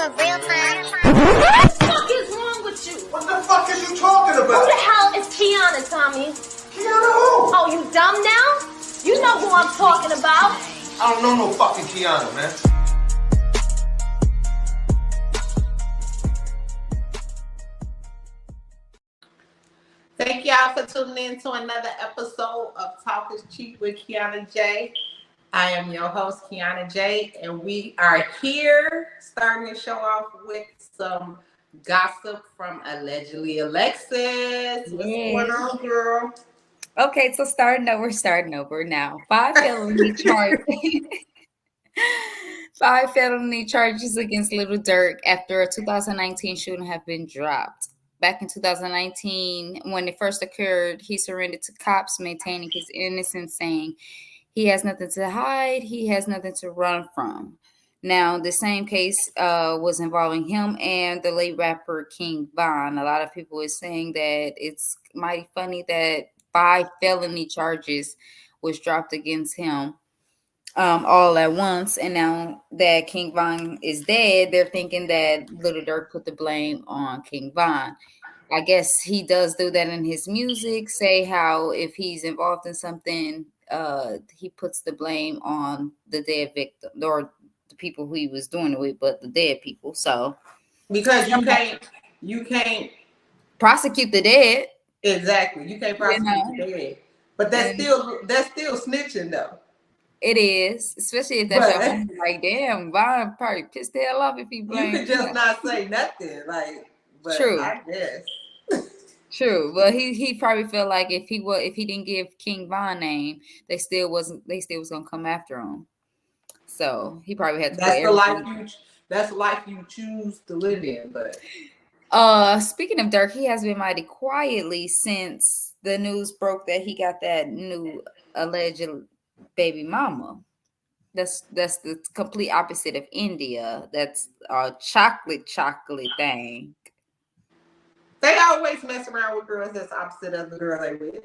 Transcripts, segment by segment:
a real man. What the fuck is wrong with you? What the fuck is you talking about? Who the hell is Kiana, Tommy? Kiana who? Oh, you dumb now? You know who I'm talking about. I don't know no fucking Kiana, man. Thank y'all for tuning in to another episode of Talk is Cheap with Kiana J. I am your host, Kiana J, and we are here starting the show off with some gossip from allegedly Alexis. What's going on, girl? Okay, so starting over now. Five felony charges against Little Dirk after a 2019 shooting have been dropped. Back in 2019, when it first occurred, he surrendered to cops, maintaining his innocence, saying he has nothing to hide, he has nothing to run from. Now, the same case was involving him and the late rapper King Von. A lot of people are saying that it's mighty funny that 5 felony charges was dropped against him all at once. And now that King Von is dead, they're thinking that Little Dirk put the blame on King Von. I guess he does do that in his music, say how if he's involved in something, he puts the blame on the dead victim or the people who he was doing it with, but the dead people. So because you can't prosecute the dead. Exactly. You can't prosecute the dead. But that's still snitching though. It is, especially if that's your home. Like, damn, Von probably pissed the hell off if he blamed. You could just not say nothing. Like, but true. I guess. True, but he probably felt like if he didn't give King Von name, they still was gonna come after him. So he probably had to. That's the life you choose to live in. But speaking of Dirk, he has been mighty quietly since the news broke that he got that new alleged baby mama. That's the complete opposite of India. That's a chocolate thing. They always mess around with girls that's opposite of the girl they with.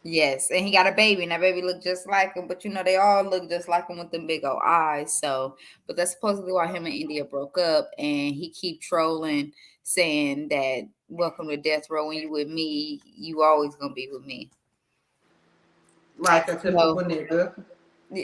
Yes, and he got a baby, and that baby looked just like him. But they all look just like him with them big old eyes. So, but that's supposedly why him and India broke up, and he keep trolling, saying that "Welcome to Death Row. When you with me, you always gonna be with me." Like a typical nigga,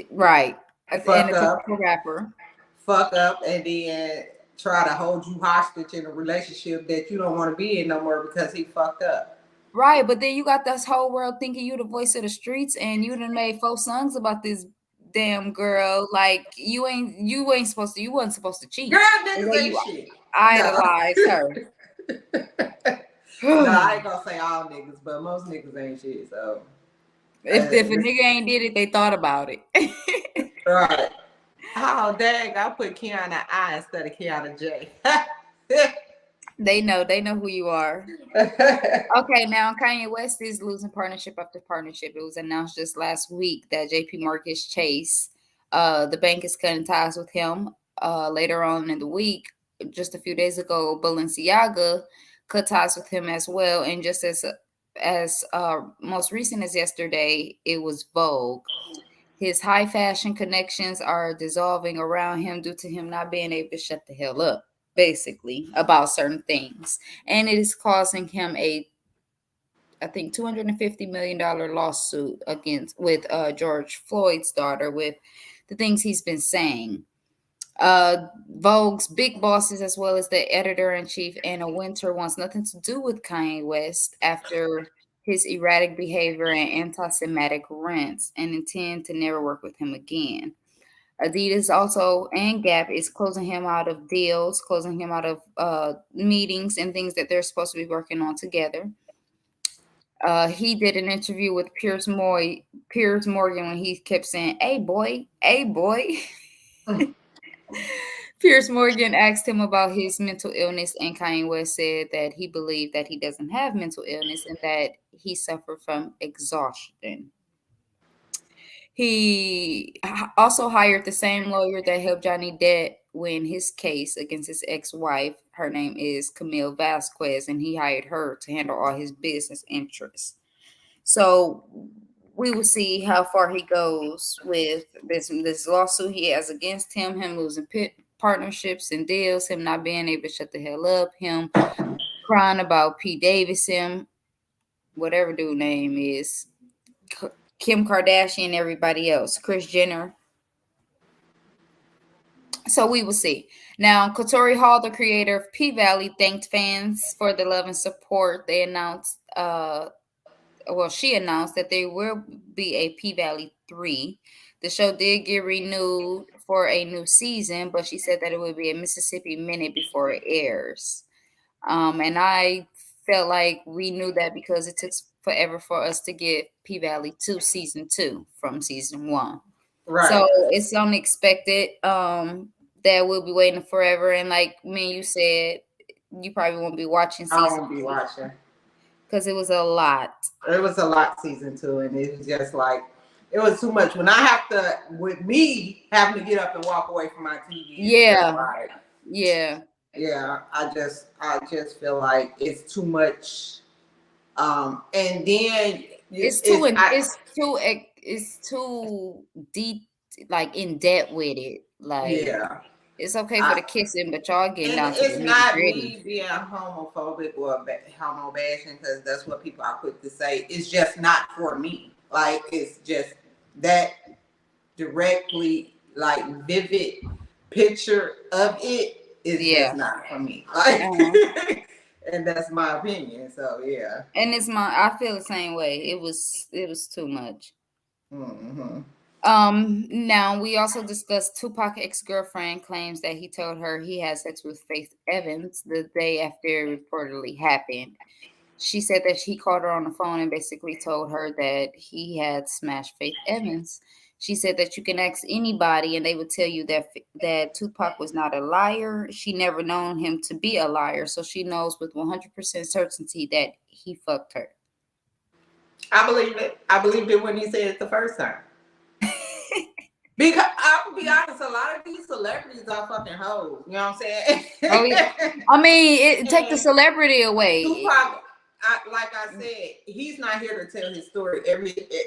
right? Fuck and a typical rapper. Fuck up, and then try to hold you hostage in a relationship that you don't want to be in no more because he fucked up. Right, but then you got this whole world thinking you the voice of the streets, and you done made 4 songs about this damn girl. Like you wasn't supposed to cheat. Girl, niggas ain't shit. Idolize her. No, I ain't gonna say all niggas, but most niggas ain't shit. So if a nigga ain't did it, they thought about it. Right. Oh dang! I put Kiana I instead of Kiana J. They know who you are. Okay, now Kanye West is losing partnership after partnership. It was announced just last week that JP Morgan Chase, the bank is cutting ties with him. Later on in the week, just a few days ago, Balenciaga cut ties with him as well. And just as most recent as yesterday, it was Vogue. His high fashion connections are dissolving around him due to him not being able to shut the hell up, basically, about certain things. And it is causing him I think $250 million lawsuit with George Floyd's daughter with the things he's been saying. Vogue's big bosses, as well as the editor-in-chief, Anna Wintour, wants nothing to do with Kanye West after his erratic behavior and anti-Semitic rants, and intend to never work with him again. Adidas also and Gap is closing him out of deals, closing him out of meetings and things that they're supposed to be working on together. He did an interview with Piers Morgan when he kept saying, "Hey boy, hey boy." Piers Morgan asked him about his mental illness, and Kanye West said that he believed that he doesn't have mental illness and that he suffered from exhaustion. He also hired the same lawyer that helped Johnny Depp win his case against his ex-wife. Her name is Camille Vasquez, and he hired her to handle all his business interests. So we will see how far he goes with this lawsuit he has against him losing partnerships and deals, him not being able to shut the hell up, him crying about Pete Davidson, whatever dude name is, Kim Kardashian, everybody else, Kris Jenner. So we will see. Now, Katori Hall, the creator of P-Valley, thanked fans for the love and support. They announced, she announced that there will be a P-Valley 3. The show did get renewed for a new season, but she said that it would be a Mississippi Minute before it airs. And I felt like we knew that because it took forever for us to get P-Valley 2 season 2 from season 1. Right. So it's unexpected that we'll be waiting forever. And like me and you said, you probably won't be watching season 2. I won't be watching. Because it was a lot. It was a lot season 2, and it was just like, it was too much. When I have to, with me having to get up and walk away from my TV. Yeah. Like, yeah. Yeah. I just feel like it's too much. And then it's too deep, like in depth with it. Like, yeah. It's okay for the kissing, but y'all getting down to the nitty-gritty. It's not me being homophobic or homo bashing, because that's what people are quick to say. It's just not for me. Like, it's just that directly, like, vivid picture of it is just not for me. Like, and that's my opinion. So yeah. And I feel the same way. It was too much. Mm-hmm. Now we also discussed Tupac ex-girlfriend claims that he told her he had sex with Faith Evans the day after it reportedly happened. She said that he called her on the phone and basically told her that he had smashed Faith Evans. She said that you can ask anybody and they would tell you that Tupac was not a liar. She never known him to be a liar, so she knows with 100% certainty that he fucked her. I believe it. I believed it when he said it the first time. Because I'll be honest, a lot of these celebrities are fucking hoes. You know what I'm saying? Oh, yeah. I mean, take the celebrity away. Tupac, like I said, he's not here to tell his story.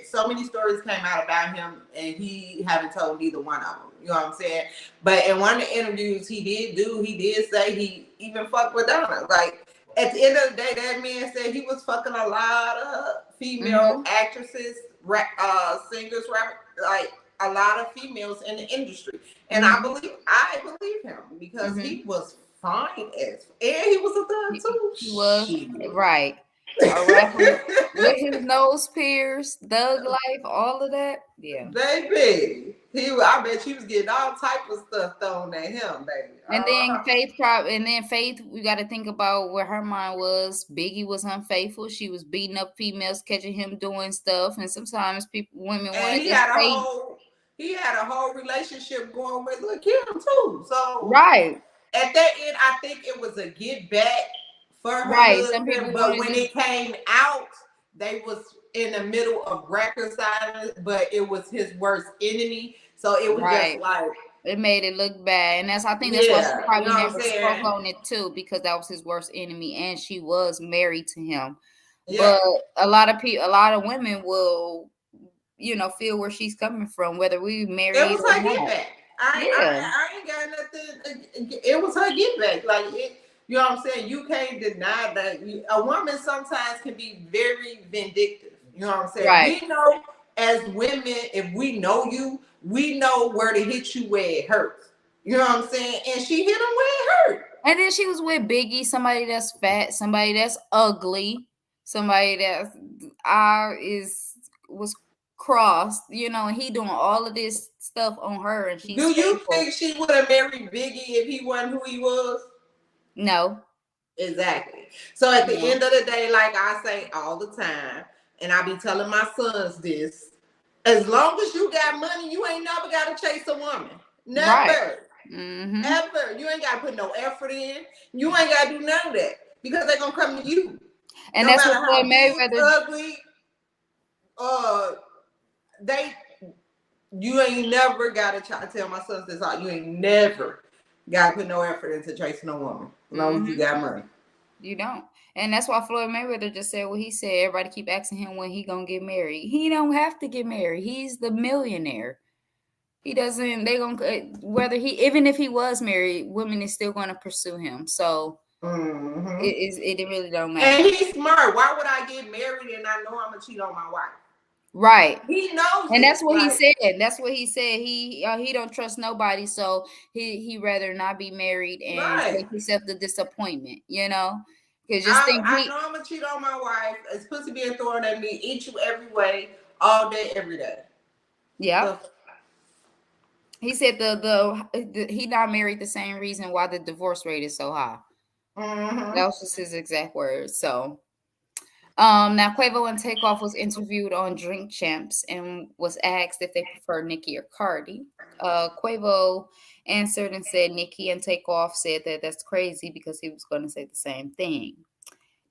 So many stories came out about him, and he haven't told neither one of them. You know what I'm saying? But in one of the interviews he did say he even fucked with Donna. Like, at the end of the day, that man said he was fucking a lot of female actresses, singers, rappers, like a lot of females in the industry. And I believe him because he was fine and he was a thug too. He was right. A rapper with his nose pierced, thug life, all of that. Yeah, baby. I bet she was getting all type of stuff thrown at him, baby. And then Faith, we got to think about where her mind was. Biggie was unfaithful. She was beating up females, catching him doing stuff, and sometimes women wanted he had a whole relationship going with Lil' Kim too. So right at that end, I think it was a get back for her. Right. Some people, but when it came out, they was in the middle of reconciling, but it was his worst enemy. So it was just like, it made it look bad, and I think that's why she probably never spoke on it too, because that was his worst enemy, and she was married to him. Yeah. But a lot of women will, feel where she's coming from, whether we married or not. It was her get back. I ain't got nothing. It was her get back. Like, you know what I'm saying? You can't deny that a woman sometimes can be very vindictive. You know what I'm saying? Right. We know as women, if we know you, we know where to hit you where it hurts. You know what I'm saying? And she hit him where it hurt. And then she was with Biggie, somebody that's fat, somebody that's ugly, somebody that was crossed, and he doing all of this stuff on her, and she's. Do you think she would have married Biggie if he wasn't who he was? No. Exactly. So at the end of the day, like I say all the time, and I be telling my sons this, as long as you got money, you ain't never got to chase a woman. Never. Right. Mm-hmm. Ever. You ain't got to put no effort in. You ain't got to do none of that because they're going to come to you. And that's what Floyd Mayweather. Ugly, you ain't never got to try to tell my sons this out. You ain't never got to put no effort into chasing a woman as long as you got money. You don't. And that's why Floyd Mayweather just said what he said. Everybody keep asking him when he gonna get married. He don't have to get married. He's the millionaire. He doesn't. They gonna whether he even if he was married, women is still gonna pursue him. So it really don't matter. And he's smart. Why would I get married and I know I'm gonna cheat on my wife? Right. He knows, and that's what he said. That's what he said. He don't trust nobody, so he rather not be married and take himself the disappointment. Because I know I'm gonna cheat on my wife. It's pussy being thrown at me, eat you every way, all day, every day. Yeah. He said the he not married the same reason why the divorce rate is so high. That was just his exact words. So, now Quavo and Takeoff was interviewed on Drink Champs and was asked if they prefer Nicki or Cardi. Quavo answered and said Nicki, and Takeoff said that that's crazy because he was going to say the same thing.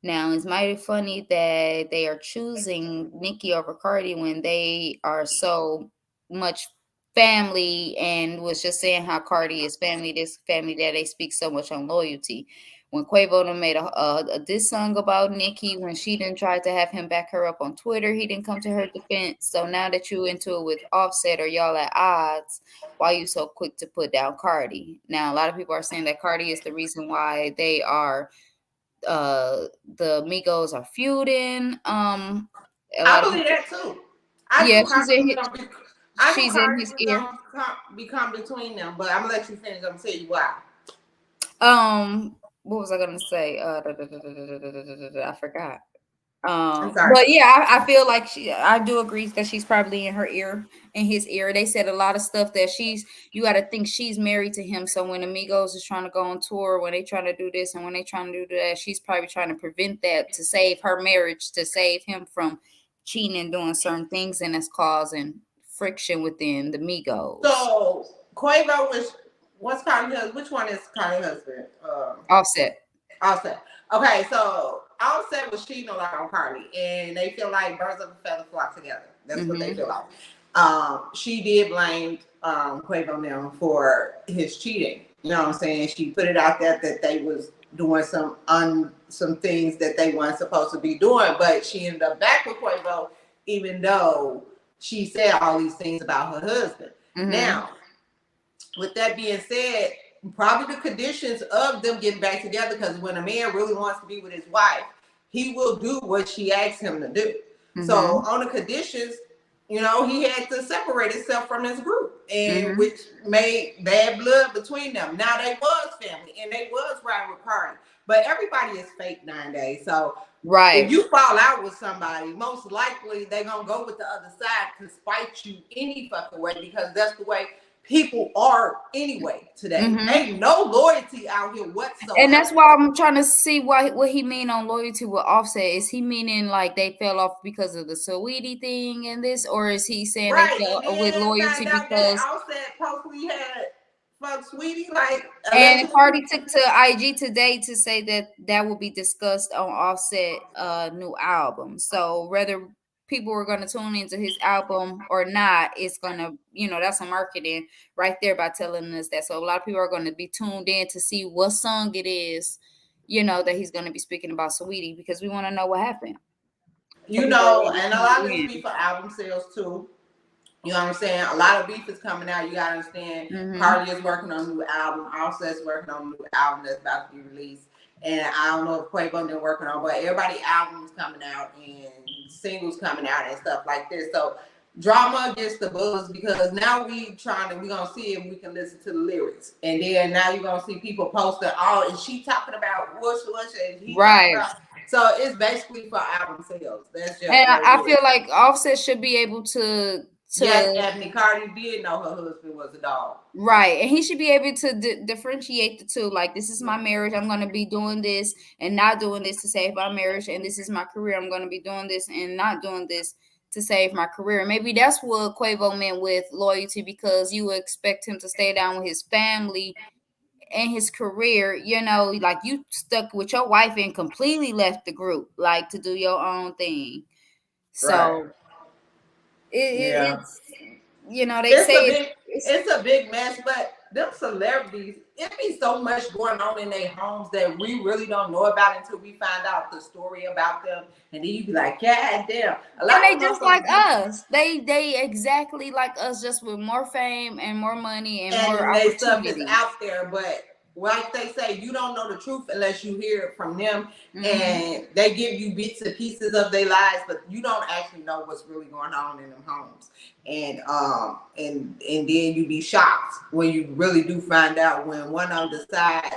Now, it's mighty funny that they are choosing Nicki over Cardi when they are so much family, and was just saying how Cardi is family, this family that they speak so much on loyalty. When Quavo done made a diss song about Nicki, when she didn't try to have him back her up on Twitter, he didn't come to her defense. So now that you into it with Offset, or y'all at odds, why you so quick to put down Cardi? Now, a lot of people are saying that Cardi is the reason why they are the Migos are feuding. I believe that too. She's in his ear. Become between them, but I'm gonna let you finish. I'm gonna tell you why. What was I gonna say? I forgot. I'm sorry. But yeah, I feel like I do agree that she's probably in his ear. They said a lot of stuff that you got to think she's married to him. So when Amigos is trying to go on tour, when they trying to do this and when they trying to do that, she's probably trying to prevent that to save her marriage, to save him from cheating and doing certain things, and that's causing friction within the Migos. So Quavo was what's Cardi's husband? Which one is Cardi's husband? Offset. Okay, so Offset was cheating a lot on Cardi, and they feel like birds of a feather flock together. That's what they feel like. She did blame Quavo now for his cheating. You know what I'm saying? She put it out there that they was doing some things that they weren't supposed to be doing, but she ended up back with Quavo, even though she said all these things about her husband. Now, with that being said, probably the conditions of them getting back together, because when a man really wants to be with his wife, he will do what she asks him to do. So on the conditions, he had to separate himself from his group, and which made bad blood between them. Now they was family and they was riding with Cardi, but everybody is fake nowadays. So if you fall out with somebody, most likely they're gonna go with the other side to spite you any fucking way, because that's the way people are anyway today. Ain't no loyalty out here whatsoever. And that's why I'm trying to see what he mean on loyalty with Offset. Is he meaning like they fell off because of the Saweetie thing and this, or is he saying they fell with loyalty because Offset possibly had fuck Sweetie? Like, and Cardi took to IG today to say that will be discussed on Offset new album. So whether people are going to tune into his album or not, it's going to, that's a marketing right there by telling us that. So a lot of people are going to be tuned in to see what song it is, that he's going to be speaking about Saweetie, because we want to know what happened. And a lot of this be for album sales too. You know what I'm saying? A lot of beef is coming out. You gotta understand. Cardi is working on a new album. Offset's working on a new album that's about to be released. And I don't know if Quavo been working on, but everybody albums coming out and singles coming out and stuff like this. So drama against the buzz, because now we gonna see if we can listen to the lyrics. And then now you're gonna see people posting, oh, is she talking about what and he talking about? So it's basically for album sales. That's just. And I feel like Offset should be able to. Yes, Ebony Cardi did know her husband was a dog. Right. And he should be able to differentiate the two. Like, this is my marriage. I'm going to be doing this and not doing this to save my marriage. And this is my career. I'm going to be doing this and not doing this to save my career. And maybe that's what Quavo meant with loyalty, because you would expect him to stay down with his family and his career. Like, you stuck with your wife and completely left the group, like, to do your own thing. So it's they say it's a big mess, but them celebrities, it be so much going on in their homes that we really don't know about until we find out the story about them, and then you be like, God damn. And they just like us. They exactly like us, just with more fame and more money and more their stuff is opportunities out there, but like they say, you don't know the truth unless you hear it from them. And they give you bits and pieces of their lives, but you don't actually know what's really going on in them homes. And then you be shocked when you really do find out, when one of them decide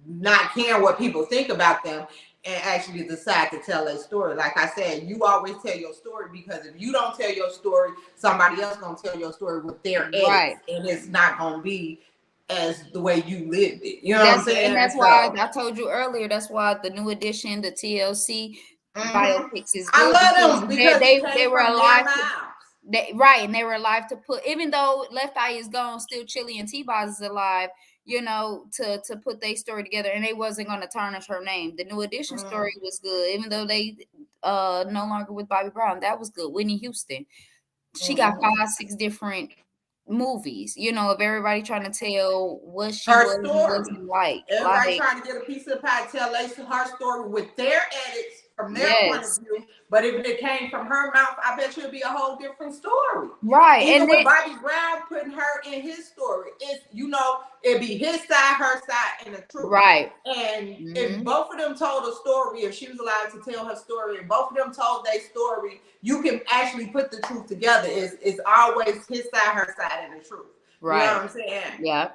not caring what people think about them and actually decide to tell a story. Like I said, you always tell your story, because if you don't tell your story, somebody else gonna tell your story with their edits, and it's not gonna be as the way you lived it. You know what I'm saying? And that's why I told you earlier. That's why the new edition, the TLC biopics, is good. I love them because they were alive. And they were alive to put. Even though Left Eye is gone, still Chili and T-Boz is alive. You know, to put their story together, and they wasn't going to tarnish her name. The new edition story was good, even though they no longer with Bobby Brown. That was good. Whitney Houston, she got 5-6 different movies, you know, of everybody trying to tell what she was and wasn't like. Everybody trying to get a piece of the pie, tell her story with their edits from their point of view. But if it came from her mouth, I bet you it'd be a whole different story. Right. Even with Bobby Brown putting her in his story, it's, you know, it'd be his side, her side, and the truth. Right. And if both of them told a story, if she was allowed to tell her story, and both of them told their story, you can actually put the truth together. It's always his side, her side, and the truth. Right. You know what I'm saying? Yeah.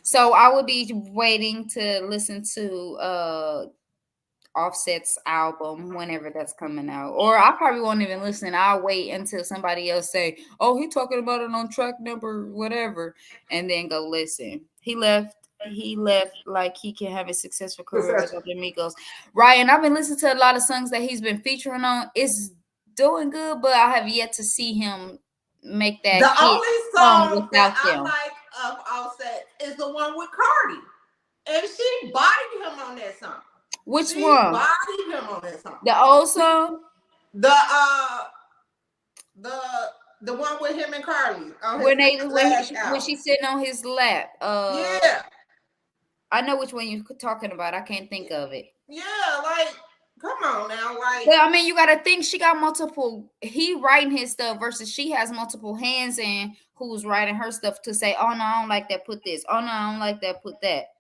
So I would be waiting to listen to Offset's album whenever that's coming out, or I probably won't even listen. I'll wait until somebody else say, "Oh, he talking about it on track number whatever," and then go listen. He left like he can have a successful career with the Migos, right? And I've been listening to a lot of songs that he's been featuring on. It's doing good, but I have yet to see him make that. The only song that I like of Offset is the one with Cardi, and she bodied him on that song. Which one? Bodied him on that song. The old song? The one with him and Carly. When she's sitting on his lap. Yeah. I know which one you're talking about. I can't think of it. Yeah, like, come on now. Like, well, I mean, you gotta think she got multiple, he writing his stuff versus she has multiple hands in who's writing her stuff to say, oh no, I don't like that, put this. Oh no, I don't like that, put that.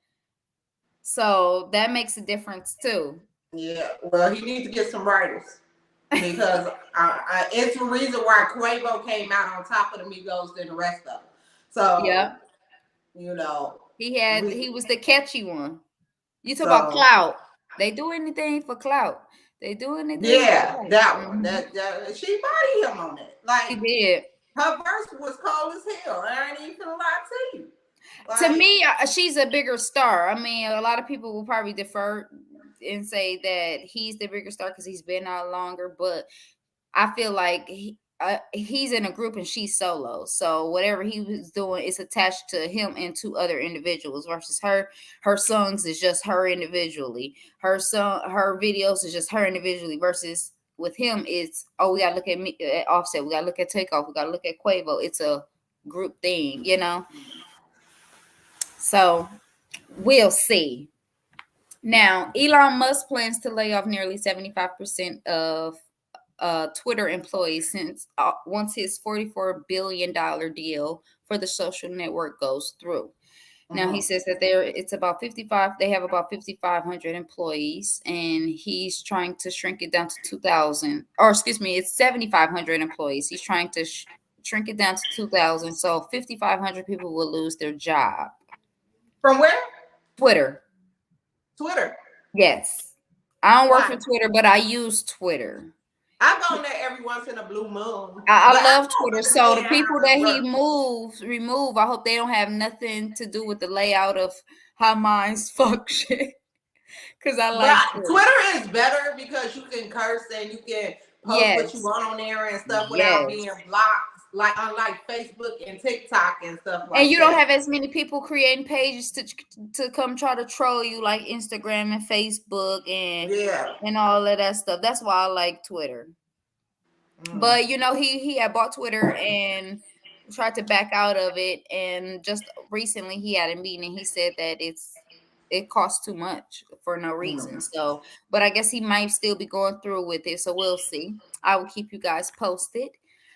So that makes a difference too. Yeah, well, he needs to get some writers because it's the reason why Quavo came out on top of the Migos than the rest of them. So yeah, you know, he was the catchy one. You talk about clout. They do anything for clout. They do anything. Yeah, that one. That she bodied him on it. Like she did. Her verse was cold as hell. I ain't even gonna lie to you. Like, to me, she's a bigger star. I mean, a lot of people will probably defer and say that he's the bigger star because he's been out longer. But I feel like he's in a group and she's solo. So whatever he was doing is attached to him and two other individuals. Versus her songs is just her individually. Her videos is just her individually. Versus with him, it's we gotta look at Offset. We gotta look at Takeoff. We gotta look at Quavo. It's a group thing, you know. So we'll see. Now, Elon Musk plans to lay off nearly 75% of Twitter employees once his $44 billion deal for the social network goes through. Now, he says that it's about 55. They have about 5,500 employees, and he's trying to shrink it down to 2,000. Or excuse me, it's 7,500 employees. He's trying to shrink it down to 2,000. So 5,500 people will lose their job. From where? Twitter. Yes. I don't work for Twitter, but I use Twitter. I go on there every once in a blue moon. I love Twitter. So the people that he remove, I hope they don't have nothing to do with the layout of how minds function. Because I like Twitter is better because you can curse and you can post what you want on there and stuff without being blocked. Like unlike Facebook and TikTok and stuff like that. And you don't have as many people creating pages to come try to troll you like Instagram and Facebook and all of that stuff. That's why I like Twitter. But you know, he had bought Twitter and tried to back out of it, and just recently he had a meeting and he said that it costs too much for no reason. So, but I guess he might still be going through with it. So we'll see. I will keep you guys posted.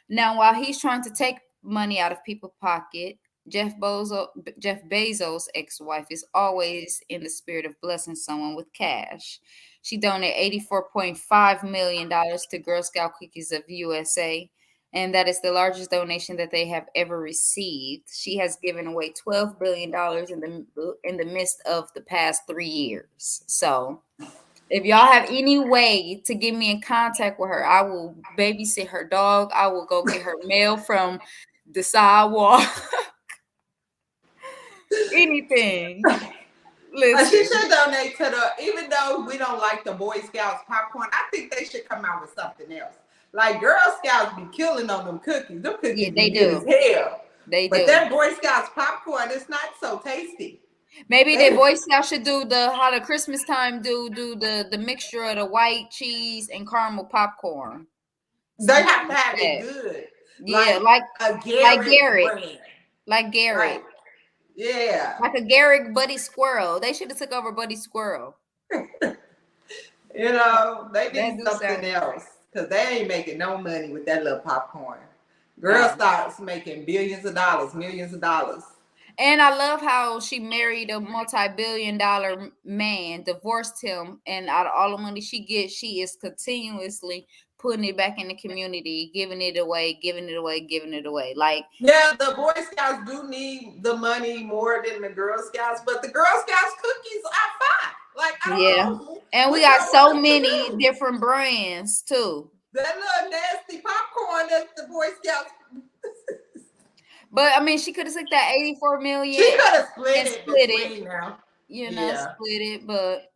Now, while he's trying to take money out of people's pocket, Jeff Bezos' ex-wife is always in the spirit of blessing someone with cash. She donated $84.5 million to Girl Scout Cookies of USA, and that is the largest donation that they have ever received. She has given away $12 billion in the midst of the past 3 years. So, if y'all have any way to get me in contact with her, I will babysit her dog. I will go get her mail from the sidewalk. Anything. Listen. She should donate to even though we don't like the Boy Scouts popcorn, I think they should come out with something else. Like Girl Scouts be killing on them cookies. Them cookies they be do. good as hell. But do. That Boy Scouts popcorn is not so tasty. Maybe the Boy Scouts should do how the Christmas time do the mixture of the white cheese and caramel popcorn. They have to have it good. Yeah, like Garrett. Brand. Like Garrett. Right. Yeah. Like a Garrett Buddy Squirrel. They should have took over Buddy Squirrel. You know, they need something else. Because they ain't making no money with that little popcorn. Girl starts making billions of dollars, millions of dollars. And I love how she married a multi-billion-dollar man, divorced him, and out of all the money she gets, she is continuously putting it back in the community, giving it away. Like, yeah, the Boy Scouts do need the money more than the Girl Scouts, but the Girl Scouts cookies are fine. Like, I don't know. And we got so many different brands too. That little nasty popcorn that the Boy Scouts. But I mean, she could have took that 84 million. She could have split it now. Split it. But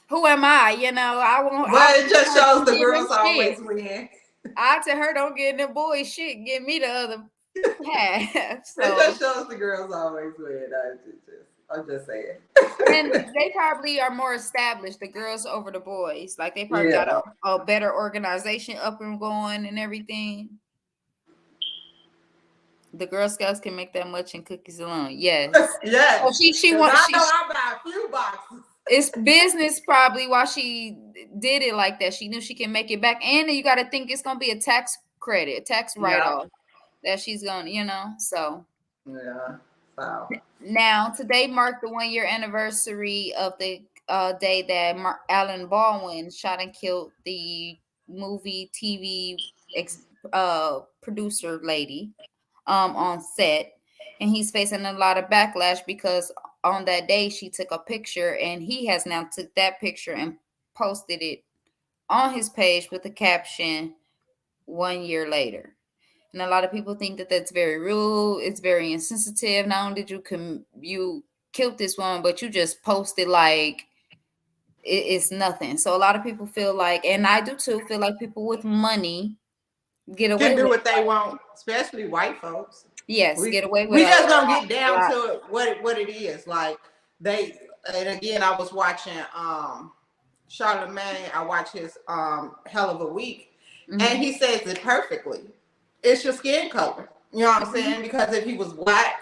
who am I? I won't. But it just shows the girls always win. I tell her, don't get the boy shit. Give me the other half. So. It just shows the girls always win. I'm just saying. And they probably are more established, the girls over the boys. Like they probably got a better organization up and going and everything. The Girl Scouts can make that much in cookies alone. Yes. Yes. So she wants. I buy a few boxes. It's business probably why she did it like that. She knew she can make it back, and you got to think it's gonna be a tax credit, a tax write-off that she's gonna, So. Yeah. Wow. Now today marked the 1-year anniversary of the day that Alan Baldwin shot and killed the movie TV producer lady. On set, and he's facing a lot of backlash because on that day she took a picture, and he has now took that picture and posted it on his page with the caption 1 year later. And a lot of people think that that's very rude. It's very insensitive. Not only did you killed this woman, but you just posted like it's nothing. So a lot of people feel like, and I do too, feel like people with money get away can do what they want, especially white folks. Yes, get away with it. We just don't get down to what it is. Like and again, I was watching Charlemagne. I watched his Hell of a Week, and he says it perfectly. It's your skin color. You know what I'm saying? Because if he was black,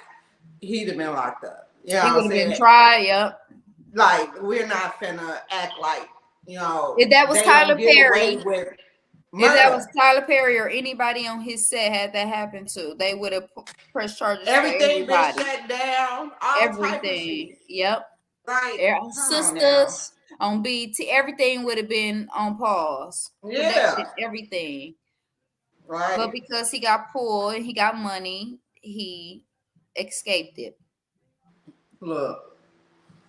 he'd have been locked up. You know he would have been tried. Yep. Like we're not finna act like if that was Tyler Perry. If that was Tyler Perry or anybody on his set had that happen to, they would have pressed charges. Everything been shut down. Everything. Yep. Right. Sisters on BT. Everything would have been on pause. Yeah. Everything. Right. But because he got pulled and he got money, he escaped it. Look.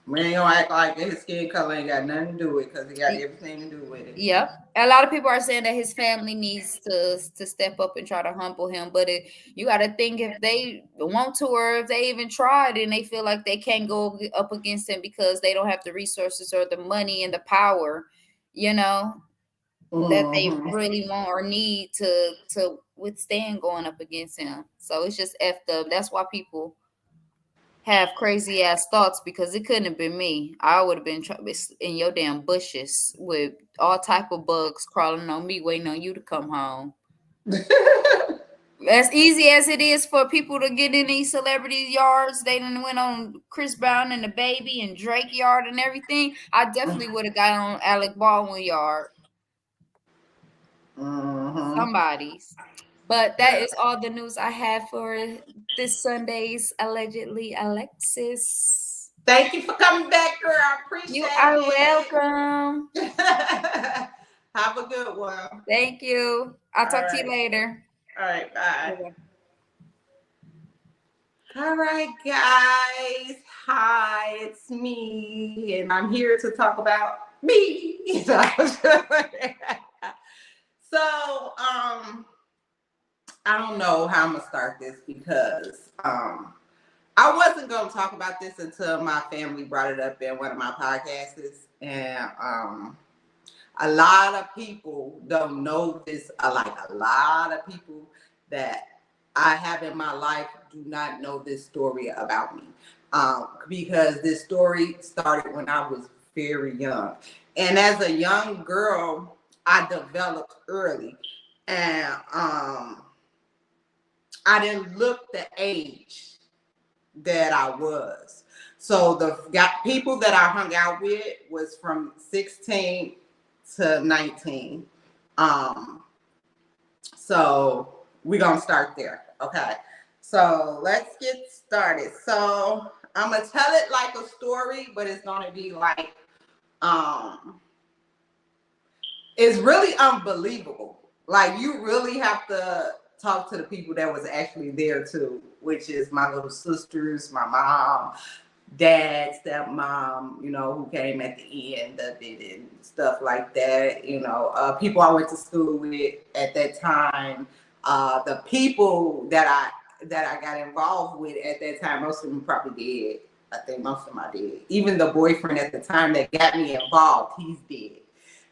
We ain't gonna act like his skin color ain't got nothing to do with it because he got everything to do with it. Yep. A lot of people are saying that his family needs to step up and try to humble him. But you got to think if they want to, or if they even tried and they feel like they can't go up against him because they don't have the resources or the money and the power, that they really want or need to withstand going up against him. So it's just effed up. That's why people have crazy ass thoughts, because it couldn't have been me. I would have been in your damn bushes with all type of bugs crawling on me, waiting on you to come home. As easy as it is for people to get in these celebrities' yards, they done went on Chris Brown and the Baby and Drake yard and everything. I definitely would have got on Alec Baldwin yard. Somebody's. But that is all the news I have for this Sunday's allegedly Alexis. Thank you for coming back, girl. I appreciate it. You are welcome. Have a good one. Thank you. I'll talk to you later. All right, bye. All right, guys. Hi, it's me, and I'm here to talk about me. So, I don't know how I'm gonna start this because I wasn't gonna talk about this until my family brought it up in one of my podcasts, and a lot of people don't know this. Like a lot of people that I have in my life do not know this story about me, because this story started when I was very young, and as a young girl, I developed early, and I didn't look the age that I was. So the people that I hung out with was from 16 to 19. So we're going to start there. Okay. So let's get started. So I'm going to tell it like a story, but it's going to be like, it's really unbelievable. Like you really have to talk to the people that was actually there too, which is my little sisters, my mom, dad, stepmom, you know, who came at the end of it and stuff like that. You know, people I went to school with at that time, the people that I got involved with at that time, most of them probably dead. I think most of them are dead. Even the boyfriend at the time that got me involved, he's dead.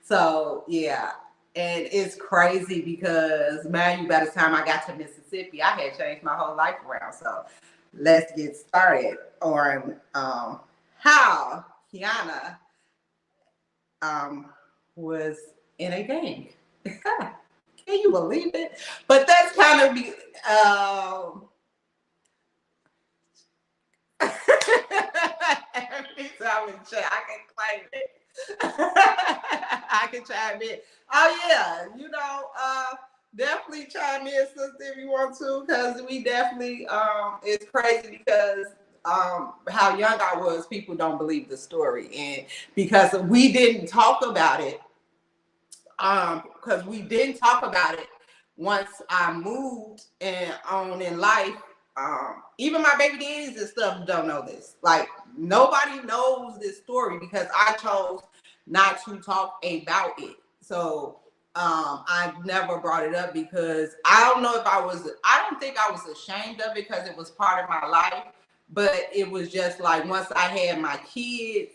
So yeah. And it's crazy because, man, by the time I got to Mississippi, I had changed my whole life around. So let's get started on how Kiana was in a gang. Can you believe it? But that's kind of every time in chat, I can claim it. I can chime in. Oh yeah, you know, definitely chime in, sister, if you want to, because we definitely it's crazy because how young I was, people don't believe the story, and because we didn't talk about it, because we didn't talk about it once I moved and on in life. Even my baby daddies and stuff don't know this. Like nobody knows this story because I chose not to talk about it. So I never brought it up because I don't know if I don't think I was ashamed of it because it was part of my life, but it was just like once I had my kids,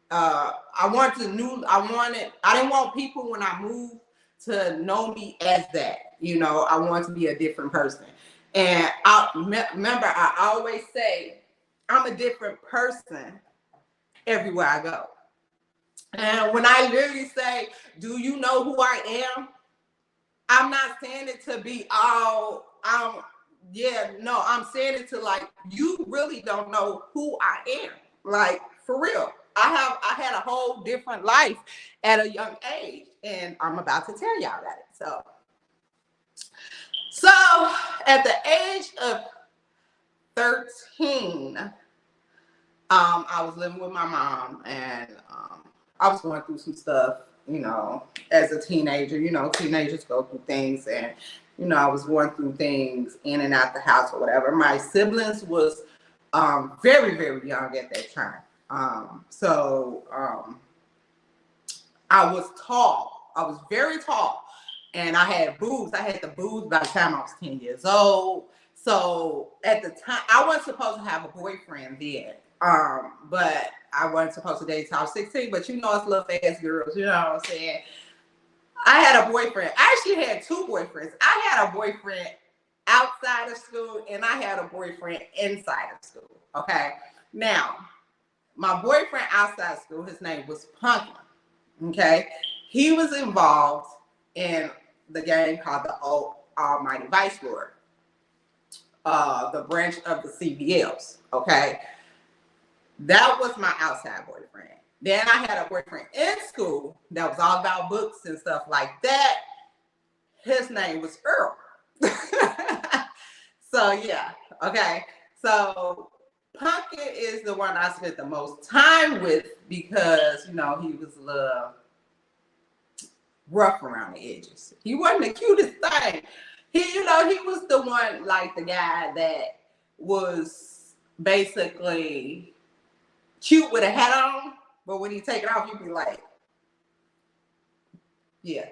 I didn't want people when I moved to know me as that, you know, I want to be a different person. And I remember I always say I'm a different person everywhere I go. And when I literally say, do you know who I am? I'm not saying it to be I'm saying it to like, you really don't know who I am. Like for real. I had a whole different life at a young age, and I'm about to tell y'all about it. So at the age of 13, I was living with my mom, and I was going through some stuff, you know, as a teenager. You know, teenagers go through things, and, you know, I was going through things in and out the house or whatever. My siblings was very, very young at that time. I was tall. I was very tall. And I had boobs. I had the boobs by the time I was 10 years old. So at the time, I wasn't supposed to have a boyfriend then. But I wasn't supposed to date until I was 16. But you know, it's little fast girls. You know what I'm saying? I had a boyfriend. I actually had two boyfriends. I had a boyfriend outside of school, and I had a boyfriend inside of school. Okay. Now, my boyfriend outside school, his name was Punkin. Okay. He was involved in the game called the Almighty Vice Lord. the branch of the CBLs. Okay, that was my outside boyfriend. Then I had a boyfriend in school that was all about books and stuff like that. His name was Earl. So yeah, okay. So Pumpkin is the one I spent the most time with because he was a little rough around the edges. He wasn't the cutest thing. He was the one, like the guy that was basically cute with a hat on, but when he take it off, you'd be like, yeah.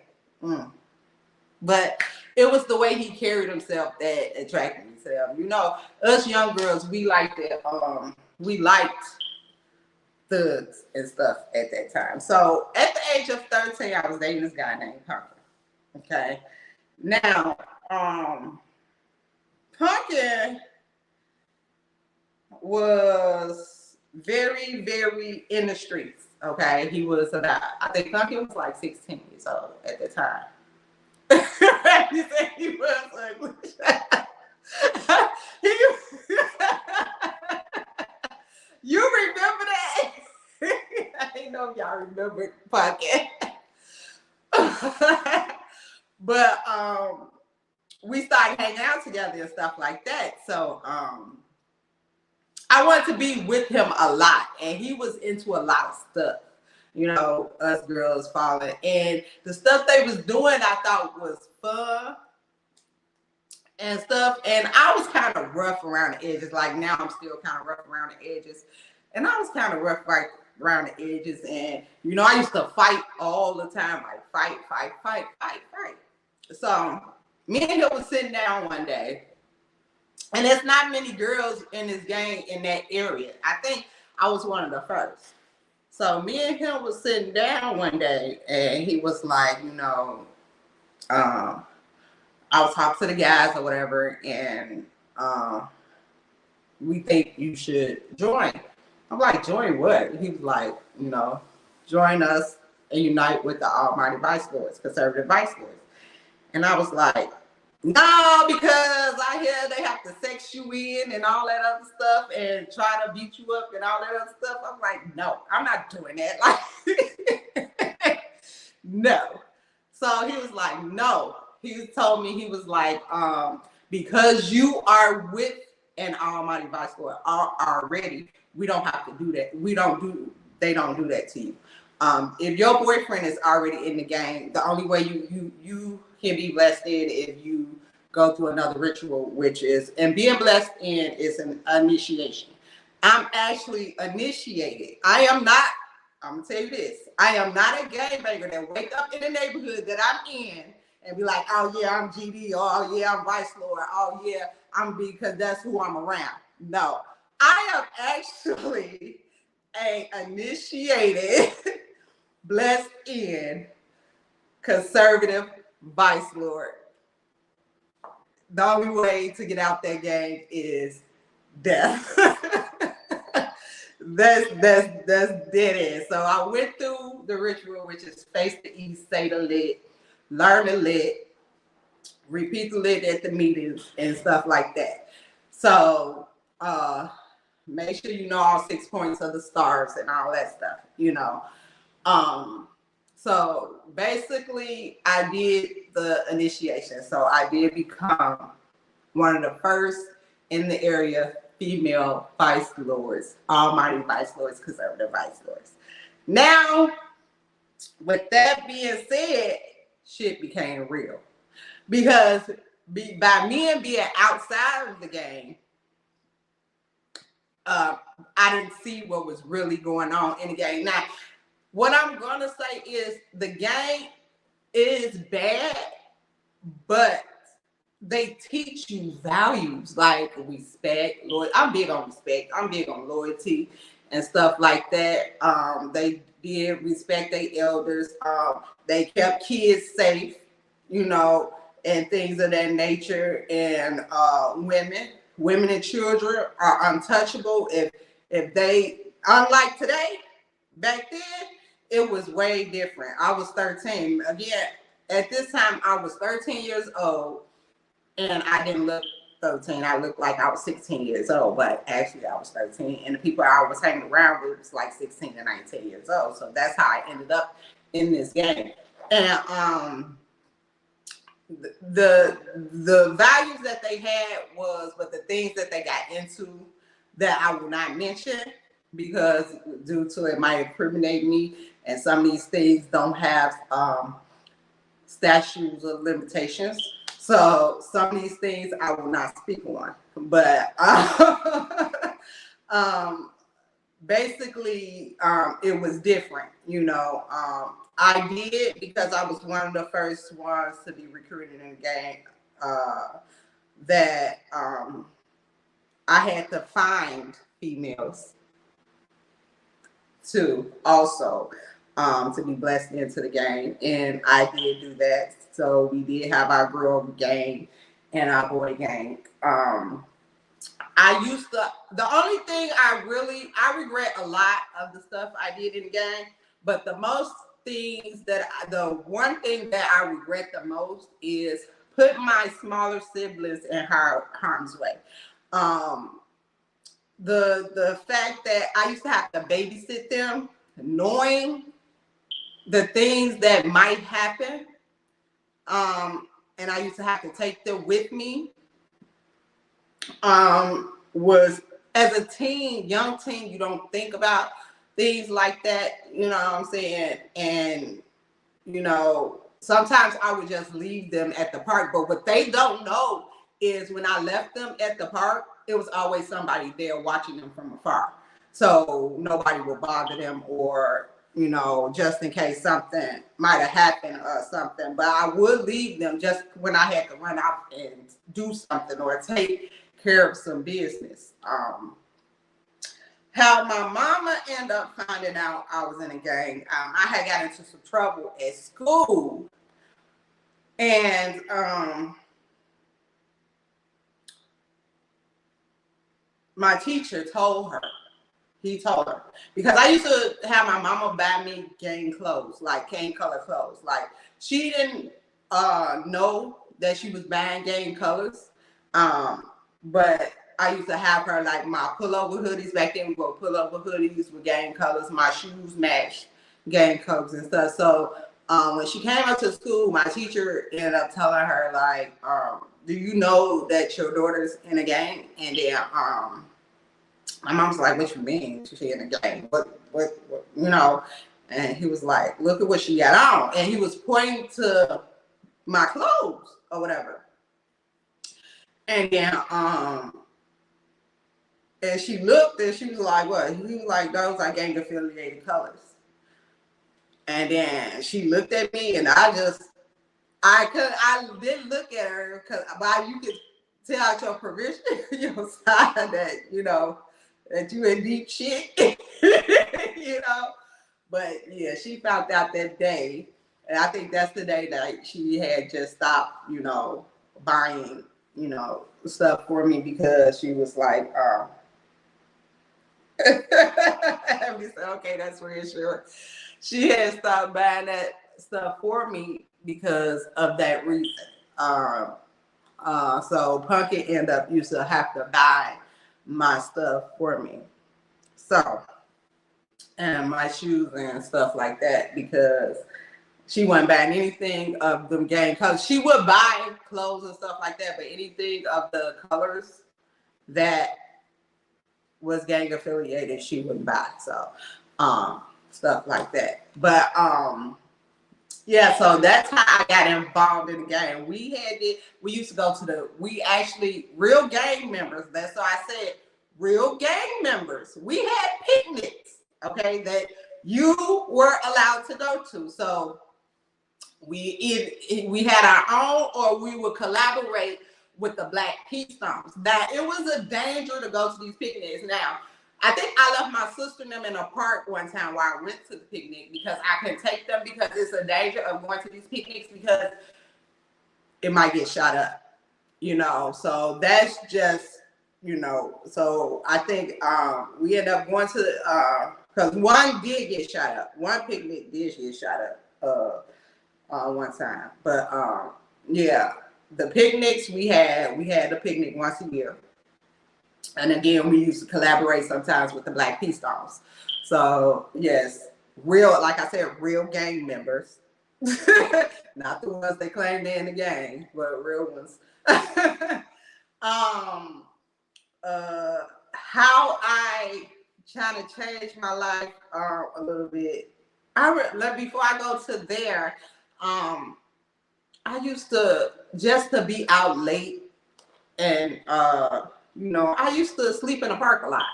But it was the way he carried himself that attracted me to him. Us young girls, we liked thugs and stuff at that time. So at the age of 13, I was dating this guy named Pumpkin. Okay. Now, Pumpkin was very, very in the streets. Okay. He was I think Pumpkin was like 16 years old at the time. You said he was ugly. You remember that? I didn't know if y'all remember the podcast. But we started hanging out together and stuff like that. So I wanted to be with him a lot, and he was into a lot of stuff. Us girls falling, and the stuff they was doing I thought was fun and stuff. And I was kind of rough around the edges. Like now I'm still kind of rough around the edges. And I was kind of rough right around the edges. And, I used to fight all the time. Like fight. So me and him was sitting down one day. And there's not many girls in this gang in that area. I think I was one of the first. So me and him was sitting down one day, and he was like, I was talking to the guys or whatever, and we think you should join. I'm like, join what? He was like, join us and unite with the Almighty Vice Lords, conservative Vice Lords. And I was like, no, because I hear they have to sex you in and all that other stuff and try to beat you up and all that other stuff. I'm like, no, I'm not doing that. Like, no. So he was like, no. He told me, he was like, because you are with an Almighty Vice Lord already, we don't have to do that. They don't do that to you. If your boyfriend is already in the game, the only way you can be blessed in if you go through another ritual, and being blessed in is an initiation. I'm actually initiated. I'm gonna tell you this, I am not a gangbanger that wake up in the neighborhood that I'm in and be like, oh yeah, I'm GD, or oh yeah, I'm Vice Lord, oh yeah, I'm because that's who I'm around. No, I am actually a initiated, blessed in, conservative Vice Lord. The only way to get out that game is death. That's dead end. So I went through the ritual, which is face the east, say the lit, learn the lit, repeat the lit at the meetings and stuff like that. So make sure you know all 6 points of the stars and all that stuff, So basically I did the initiation. So I did become one of the first in the area female Vice Lords, Almighty Vice Lords, conservative Vice Lords. Now, with that being said, shit became real. Because by me and being outside of the game, I didn't see what was really going on in the game. Now, what I'm going to say is the game is bad, but they teach you values like respect. I'm big on respect. I'm big on loyalty and stuff like that. They did respect their elders. They kept kids safe, and things of that nature. And women and children are untouchable. If they, unlike today, back then, it was way different. I was 13. Again, at this time, I was 13 years old. And I didn't look 13. I looked like I was 16 years old, but actually I was 13. And the people I was hanging around with was like 16 and 19 years old. So that's how I ended up in this game. And the values that they had was, but the things that they got into that I will not mention because due to it might incriminate me, and some of these things don't have statutes of limitations. So some of these things I will not speak on. But basically, it was different, you know. I did because I was one of the first ones to be recruited in the game. That I had to find females too, also, to be blessed into the game, and I did do that. So we did have our girl gang and our boy gang. I used to. The only thing I regret a lot of the stuff I did in the gang, but the one thing that I regret the most is putting my smaller siblings in harm's way. The fact that I used to have to babysit them, knowing the things that might happen, and I used to have to take them with me, was, as a teen, young teen, you don't think about things like that, you know what I'm saying? And, you know, sometimes I would just leave them at the park, but what they don't know is when I left them at the park, it was always somebody there watching them from afar. So nobody would bother them, or, you know, just in case something might have happened or something. But I would leave them just when I had to run out and do something or take care of some business. How my mama ended up finding out I was in a gang, I had got into some trouble at school. And my teacher told her, because I used to have my mama buy me gang clothes, like gang color clothes. Like, she didn't know that she was buying gang colors, but I used to have her, like, my pullover hoodies. Back then we wore pullover hoodies with gang colors. My shoes matched gang colors and stuff. So when she came up to school, my teacher ended up telling her, like, do you know that your daughter's in a gang? And then my mom was like, what you mean? She in a gang? What, you know? And he was like, look at what she got on. And he was pointing to my clothes or whatever. And then, and she looked and she was like, what? He was like, those are gang affiliated colors. And then she looked at me, and I didn't look at her, because while you could tell out your provision, your side, that, you know, that you in deep shit, you know. But yeah, she found out that day, and I think that's the day that she had just stopped, you know, buying, you know, stuff for me, because she was like, we said, okay, that's reassuring. She had stopped buying that stuff for me because of that reason. So Punky ended up used to have to buy my stuff for me. So, and my shoes and stuff like that, because she wasn't buying anything of them gang colors. She would buy clothes and stuff like that, but anything of the colors that was gang affiliated, she wouldn't buy. So, stuff like that. But yeah, so that's how I got involved in the game. We used to go to real gang members. That's why I said real gang members. We had picnics, okay, that you were allowed to go to. So we had our own, or we would collaborate with the Black Peace Stones. Now, it was a danger to go to these picnics. Now, I think I left my sister and them in a park one time while I went to the picnic, because I couldn't take them, because it's a danger of going to these picnics, because it might get shot up, you know. So that's just, you know. So I think we ended up going to, because one did get shot up. One picnic did get shot up one time. But yeah. the picnics we had a picnic once a year. And again, we used to collaborate sometimes with the Black Peace Dolls. So yes, real, like I said, real gang members. Not the ones they claim they're in the gang, but real ones. um, how I trying to change my life a little bit. Before I go to there, I used to just to be out late and I used to sleep in the park a lot,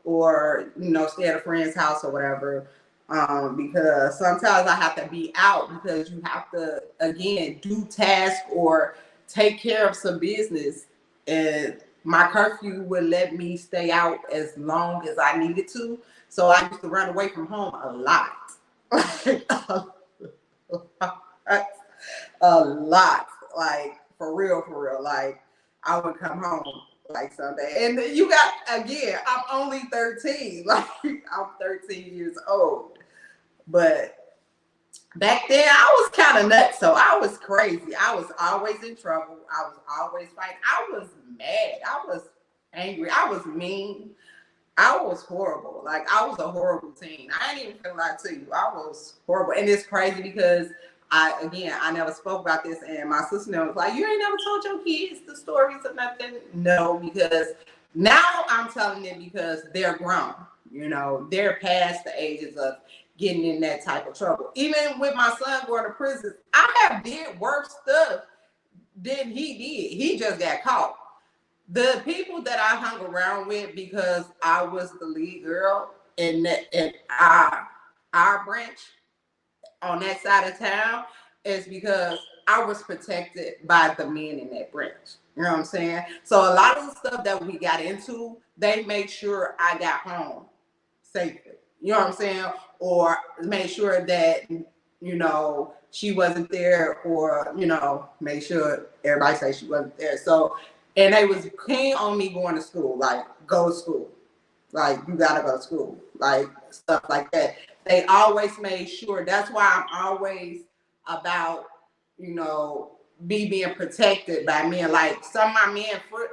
or stay at a friend's house or whatever. Because sometimes I have to be out because you have to again do tasks or take care of some business, and my curfew would let me stay out as long as I needed to. So I used to run away from home a lot. A lot, like for real. Like I would come home like Sunday, and you got again. I'm only 13. Like I'm 13 years old, but back then I was kind of nuts. So I was crazy. I was always in trouble. I was always fighting. I was mad. I was angry. I was mean. I was horrible. Like I was a horrible teen. I ain't even feel like to you. I was horrible, and it's crazy because I never spoke about this, and my sister was like, "You ain't never told your kids the stories or nothing." No, because now I'm telling them because they're grown. They're past the ages of getting in that type of trouble. Even with my son going to prison, I have did worse stuff than he did. He just got caught. The people that I hung around with, because I was the lead girl in our branch on that side of town, is because I was protected by the men in that branch. You know what I'm saying? So a lot of the stuff that we got into, they made sure I got home safely. You know what I'm saying? Or made sure that, she wasn't there, or, make sure everybody say she wasn't there. So, and they was keen on me going to school, like go to school. Like you gotta go to school, like stuff like that. They always made sure. That's why I'm always about, being protected by men. Like some of my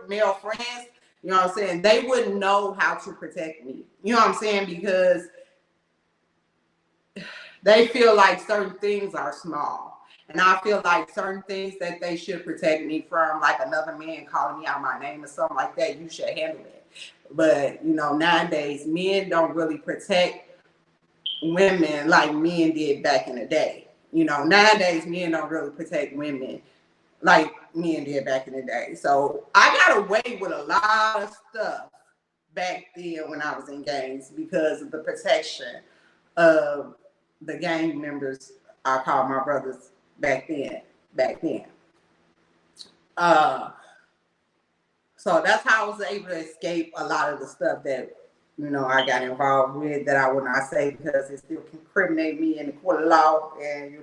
male friends, you know what I'm saying? They wouldn't know how to protect me. You know what I'm saying? Because they feel like certain things are small. And I feel like certain things that they should protect me from, like another man calling me out my name or something like that, you should handle it. But, nowadays, men don't really protect women like men did back in the day. Nowadays, men don't really protect women like men did back in the day. So I got away with a lot of stuff back then when I was in gangs because of the protection of the gang members I called my brothers back then. So that's how I was able to escape a lot of the stuff that, I got involved with that I would not say because it still can incriminate me in the court of law, and,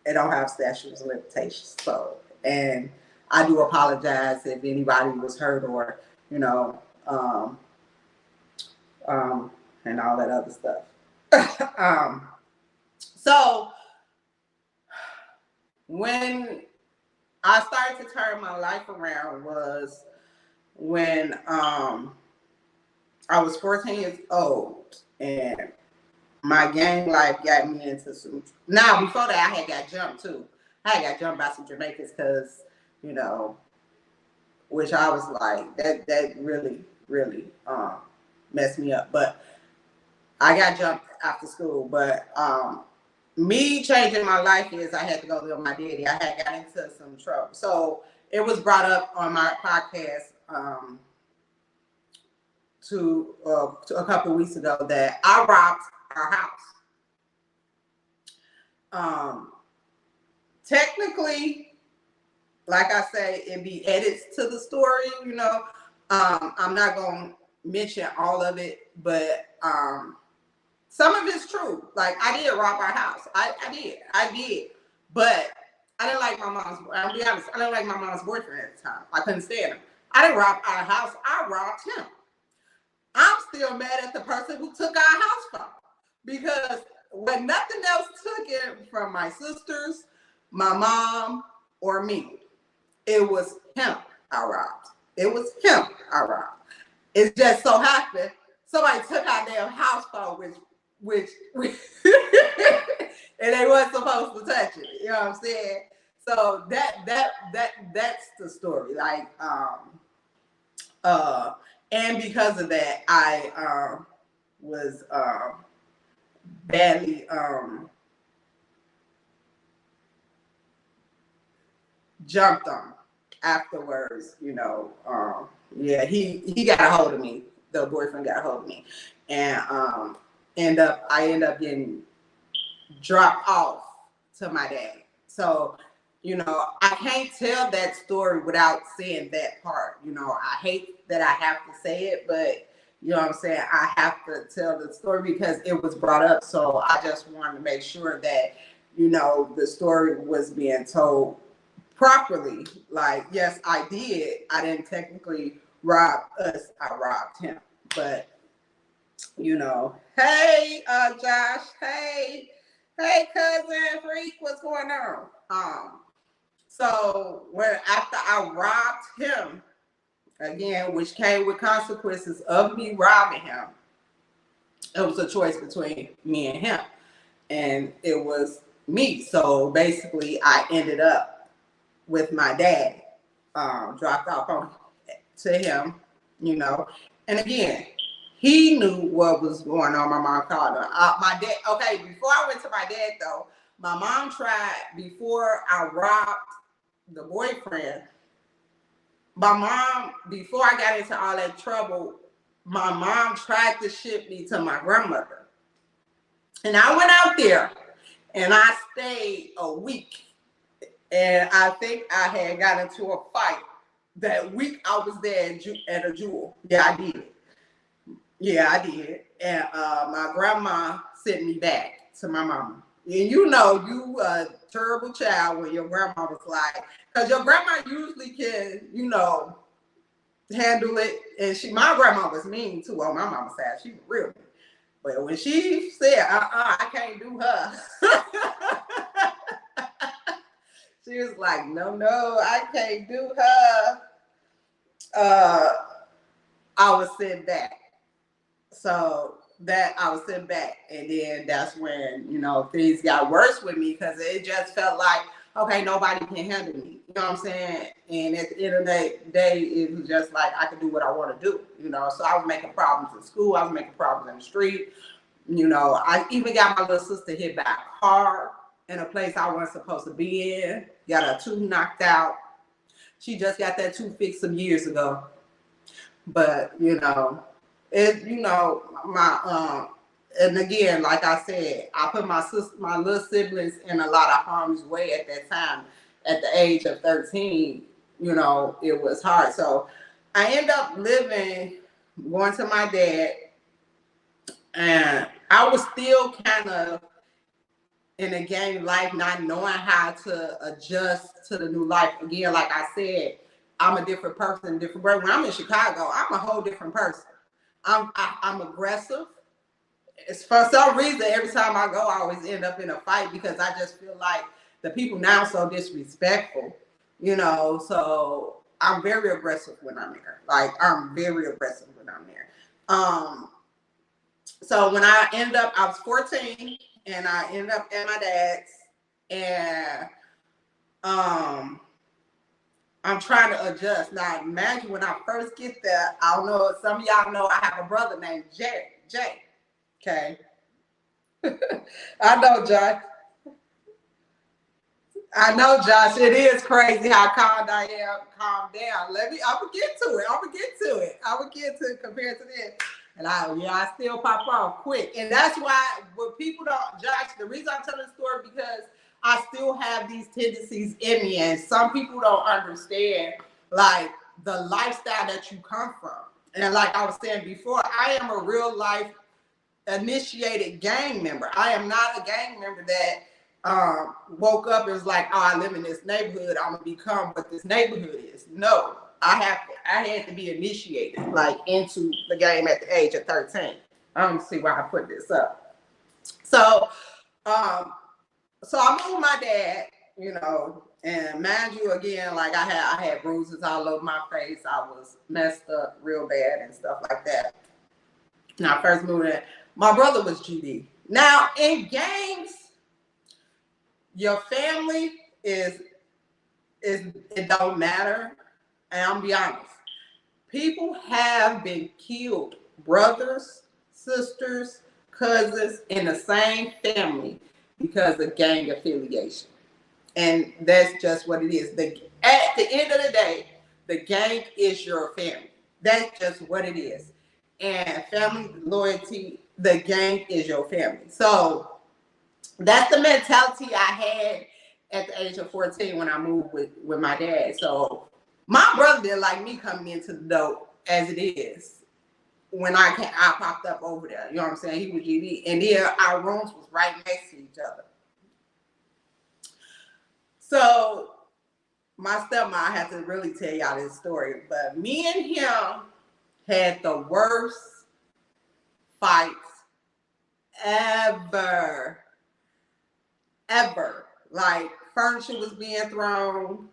it don't have statute of limitations. So, and I do apologize if anybody was hurt or, and all that other stuff. So when I started to turn my life around was when I was 14 years old, and my gang life got me into some. Now, before that, I had got jumped too. I had got jumped by some Jamaicans because, which I was like, that really, really messed me up. But I got jumped after school. But me changing my life is I had to go live with my daddy. I had got into some trouble. So it was brought up on my podcast to a couple of weeks ago that I robbed our house. Technically, like I say, it be edits to the story, I'm not going to mention all of it, but some of it's true. Like, I did rob our house. I did. But I didn't like my mom's, I'll be honest, I didn't like my mom's boyfriend at the time. I couldn't stand him. I didn't rob our house. I robbed him. I'm still mad at the person who took our house from, because when nothing else took it from my sisters, my mom, or me. It was him I robbed. It was him I robbed. It just so happened somebody took our damn house phone, which and they wasn't supposed to touch it. You know what I'm saying? So that's the story. Like and because of that, I was badly jumped on afterwards, you know. Yeah, he got a hold of me. The boyfriend got a hold of me, and I end up getting dropped off to my dad. So, you know, I can't tell that story without saying that part. You know, I hate that I have to say it, but you know what I'm saying? I have to tell the story because it was brought up. So I just wanted to make sure that, you know, the story was being told properly. Like, yes, I did. I didn't technically rob us. I robbed him. But, you know, hey, Josh, hey, cousin Freak, what's going on? So after I robbed him, again, which came with consequences of me robbing him, it was a choice between me and him. And it was me. So basically, I ended up with my dad, dropped off to him, you know. And again, he knew what was going on. My mom called her. My dad, okay, before I went to my dad, though, my mom tried, before I robbed the boyfriend, my mom, before I got into all that trouble, my mom tried to ship me to my grandmother. And I went out there and I stayed a week. And I think I had got into a fight that week I was there at a jewel. Yeah, I did. Yeah, I did. And my grandma sent me back to my mama. And you know, you a terrible child when your grandma was like, because your grandma usually can, you know, handle it. And my grandma was mean too on my mama's side. She was real mean. But when she said, I can't do her. She was like, no, I can't do her. I was sent back. So that I was sent back. And then that's when, you know, things got worse with me because it just felt like, okay, nobody can handle me. You know what I'm saying? And at the end of the day, it was just like I could do what I want to do. You know, so I was making problems in school. I was making problems in the street. You know, I even got my little sister hit by a car in a place I wasn't supposed to be in. Got her tooth knocked out. She just got that tooth fixed some years ago. But, you know, my and again, like I said, I put my little siblings in a lot of harm's way at that time. At the age of 13, you know, it was hard. So I end up going to my dad, and I was still kind of in a gang life, not knowing how to adjust to the new life. Again, like I said, I'm a different person, different person. When I'm in Chicago, I'm a whole different person. I'm aggressive. It's for some reason, every time I go, I always end up in a fight because I just feel like the people now are so disrespectful, you know. So I'm very aggressive when I'm there. Like, I'm very aggressive when I'm there. So when I was 14 and I ended up at my dad's, and I'm trying to adjust. Now, imagine when I first get there, I don't know, some of y'all know I have a brother named Jay. Okay. I know, Josh. It is crazy how calm I am. Calm down. I'm gonna get to it compared to this. And I still pop off quick. And that's why when people don't, Josh, the reason I'm telling the story because I still have these tendencies in me, and some people don't understand like the lifestyle that you come from. And like I was saying before, I am a real life initiated gang member. I am not a gang member that woke up and was like, oh, I live in this neighborhood, I'm gonna become what this neighborhood is. No, I had to be initiated like into the game at the age of 13. I don't see why I put this up. So I moved my dad, you know, and mind you, again, like I had bruises all over my face. I was messed up real bad and stuff like that. When I first moved in, my brother was GD. Now in gangs, your family is it don't matter. And I'm gonna be honest, people have been killed, brothers, sisters, cousins in the same family because of gang affiliation. And that's just what it is. At the end of the day, the gang is your family. That's just what it is. And family loyalty, the gang is your family. So that's the mentality I had at the age of 14 when I moved with my dad. So my brother didn't like me coming into the dope as it is. When I popped up over there, you know what I'm saying? He was GD, and then our rooms was right next to each other. So my stepmom, I have to really tell y'all this story, but me and him had the worst fights ever. Like, furniture was being thrown,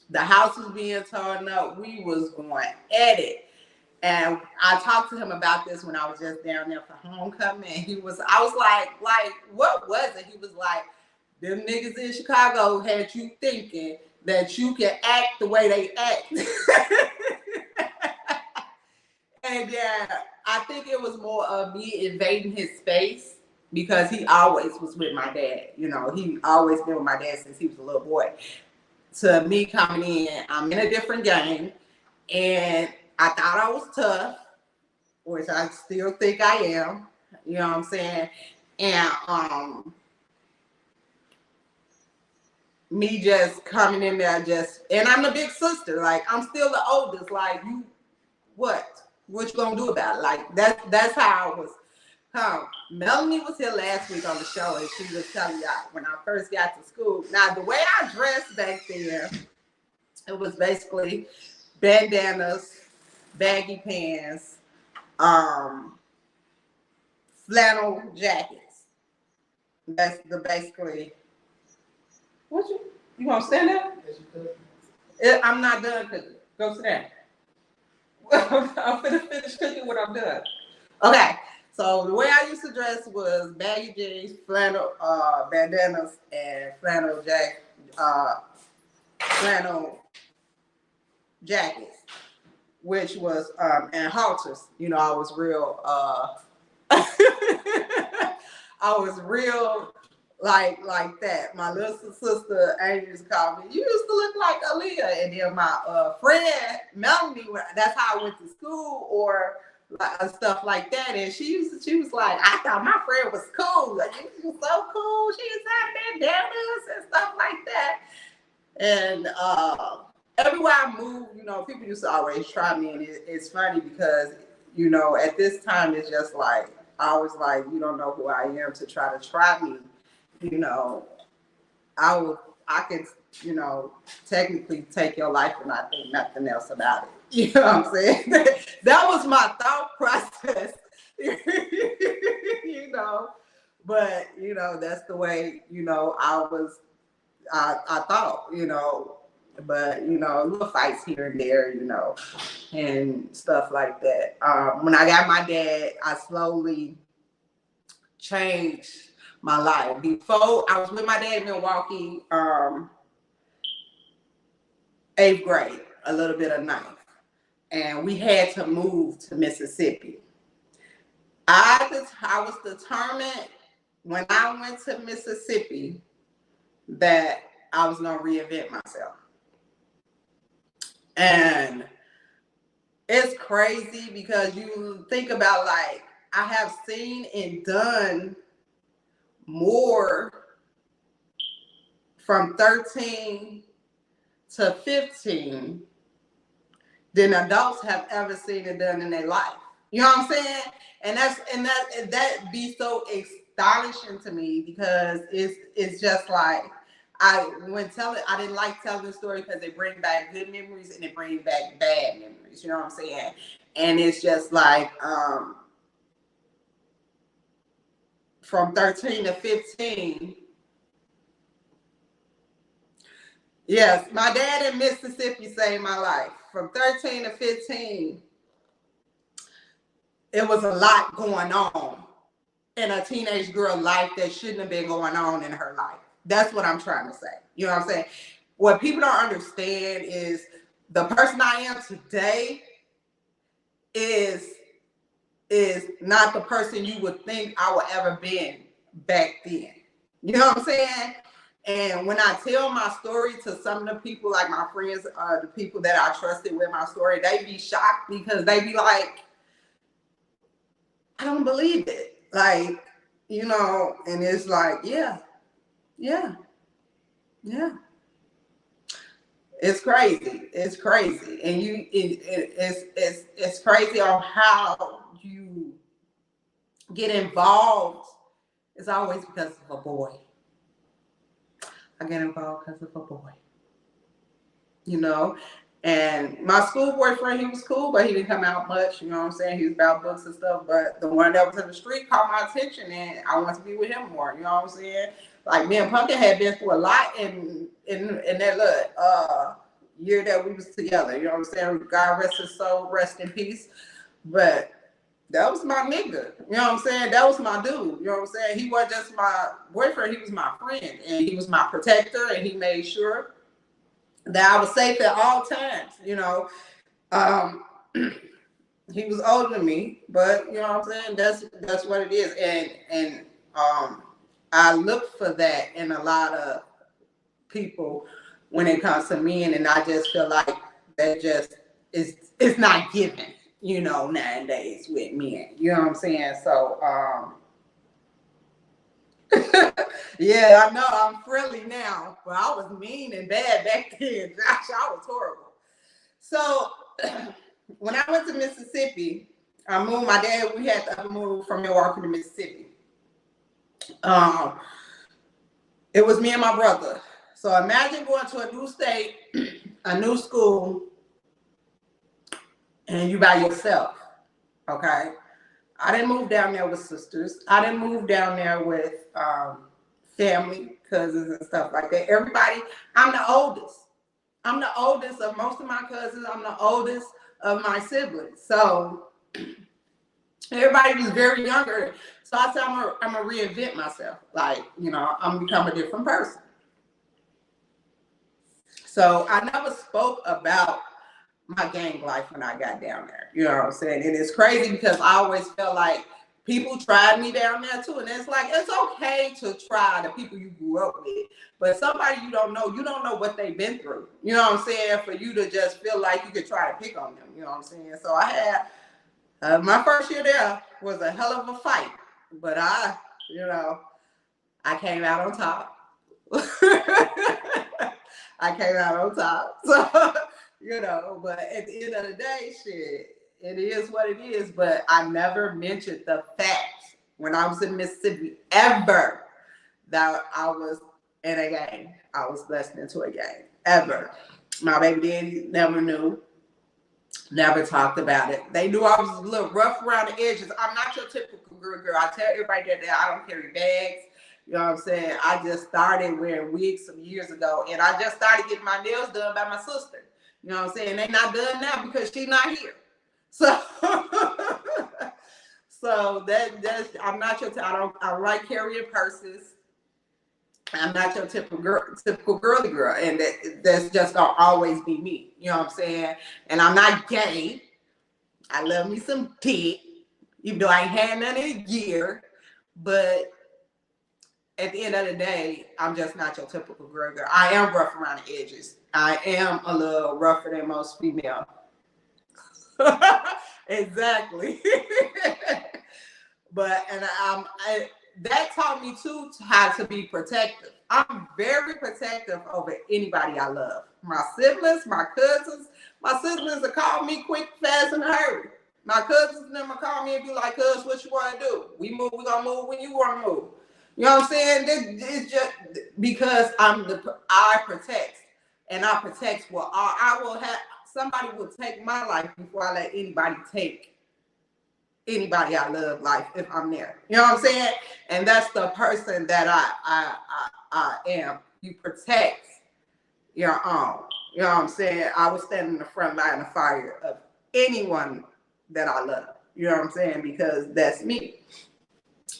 the house was being torn up, we was going at it. And I talked to him about this when I was just down there for homecoming. And I was like, what was it? He was like, them niggas in Chicago had you thinking that you can act the way they act. And yeah, I think it was more of me invading his space because he always was with my dad. You know, he always been with my dad since he was a little boy. To me coming in, I'm in a different game, and I thought I was tough, which I still think I am. You know what I'm saying? And me just coming in there, and I'm the big sister. Like, I'm still the oldest. Like, you, what you gonna do about it? Like, that's how I was. Melanie was here last week on the show, and she was telling y'all when I first got to school. Now, the way I dressed back there, it was basically bandanas, baggy pants, flannel jackets. That's the basically. What you want to stand up? I'm not done cooking. Go sit down. I'm finna finish cooking when I'm done. Okay. So the way I used to dress was baggy jeans, flannel bandanas, and flannel jackets, which was and halters. You know, I was real. I was real like that. My little sister Amy used to call me, you used to look like Aaliyah. And then my friend Melanie, that's how I went to school or stuff like that. And she was like, I thought my friend was cool. Like, she was so cool. She was out bandanas and stuff like that. And everywhere I moved, you know, people used to always try me. And it's funny because, you know, at this time, it's just like, I was like, you don't know who I am to try me. You know, I can, you know, technically take your life and not think nothing else about it. You know what I'm saying? That was my thought process. You know, but, you know, that's the way, you know, I thought, you know, but, you know, little fights here and there, you know, and stuff like that. When I got my dad, I slowly changed my life. Before, I was with my dad in Milwaukee, 8th grade, a little bit of 9th. And we had to move to Mississippi. I was determined when I went to Mississippi that I was going to reinvent myself. And it's crazy because you think about, like, I have seen and done more from 13 to 15 than adults have ever seen and done in their life. You know what I'm saying? And that be so astonishing to me because it's just like I didn't like telling the story because they bring back good memories and they bring back bad memories. You know what I'm saying? And it's just like from 13 to 15, Yes, my dad in Mississippi saved my life. From 13 to 15, it was a lot going on in a teenage girl life that shouldn't have been going on in her life. That's what I'm trying to say. You know what I'm saying? What people don't understand is the person I am today is not the person you would think I would ever been back then. You know what I'm saying? And when I tell my story to some of the people, like my friends, the people that I trusted with my story, they be shocked because they be like, I don't believe it. Like, you know, and it's like, yeah. It's crazy. It's crazy. And it's crazy on how you get involved. It's always because of a boy. I get involved because of a boy. You know? And my school boyfriend, he was cool, but he didn't come out much. You know what I'm saying? He was about books and stuff. But the one that was in the street caught my attention, and I wanted to be with him more. You know what I'm saying? Like, me and Pumpkin had been through a lot in that little year that we was together. You know what I'm saying? God rest his soul, rest in peace. But that was my nigga. You know what I'm saying? That was my dude. You know what I'm saying? He wasn't just my boyfriend. He was my friend. And he was my protector. And he made sure that I was safe at all times. You know, he was older than me. But, you know what I'm saying? That's what it is. And I look for that in a lot of people when it comes to men. And I just feel like that just it's not given. You know, nowadays with men, you know what I'm saying? So, yeah, I know I'm friendly now, but I was mean and bad back then. Gosh, I was horrible. So, when I went to Mississippi, I moved. My dad, we had to move from Milwaukee to Mississippi. It was me and my brother. So imagine going to a new state, a new school, and you by yourself. Okay. I didn't move down there with sisters. I didn't move down there with family, cousins, and stuff like that. Everybody, I'm the oldest. I'm the oldest of most of my cousins. I'm the oldest of my siblings. So everybody was very younger. So I said, I'm going to reinvent myself. Like, you know, I'm going to become a different person. So I never spoke about my gang life when I got down there. You know what I'm saying? And it's crazy because I always felt like people tried me down there too. And it's like, it's okay to try the people you grew up with. But somebody you don't know what they've been through. You know what I'm saying? For you to just feel like you could try to pick on them. You know what I'm saying? So I had, my first year there was a hell of a fight. But I came out on top. I came out on top. So, you know, but at the end of the day, shit, it is what it is. But I never mentioned the fact when I was in Mississippi ever that I was in a gang. I was listening to a gang. Ever. My baby daddy never knew. Never talked about it. They knew I was a little rough around the edges. I'm not your typical girl. I tell everybody that I don't carry bags. You know what I'm saying? I just started wearing wigs some years ago, and I just started getting my nails done by my sister. You know what I'm saying? They not done now because she's not here. So, that's I'm not your. I don't like carrying purses. I'm not your typical girly girl, and that's just gonna always be me. You know what I'm saying? And I'm not gay. I love me some dick, even though I ain't had none in a year, but at the end of the day, I'm just not your typical girl. I am rough around the edges. I am a little rougher than most female. Exactly. But that taught me too how to be protective. I'm very protective over anybody I love. My siblings, my cousins. My siblings will call me quick, fast, and hurry. My cousins never call me and be like, "Cuz, what you want to do? We gonna move when you want to move." You know what I'm saying? It's just because I protect, and I protect what I will have. Somebody will take my life before I let anybody take anybody I love life if I'm there. You know what I'm saying? And that's the person that I am. You protect. your own. You know what I'm saying? I was standing in the front line of fire of anyone that I love. You know what I'm saying? Because that's me.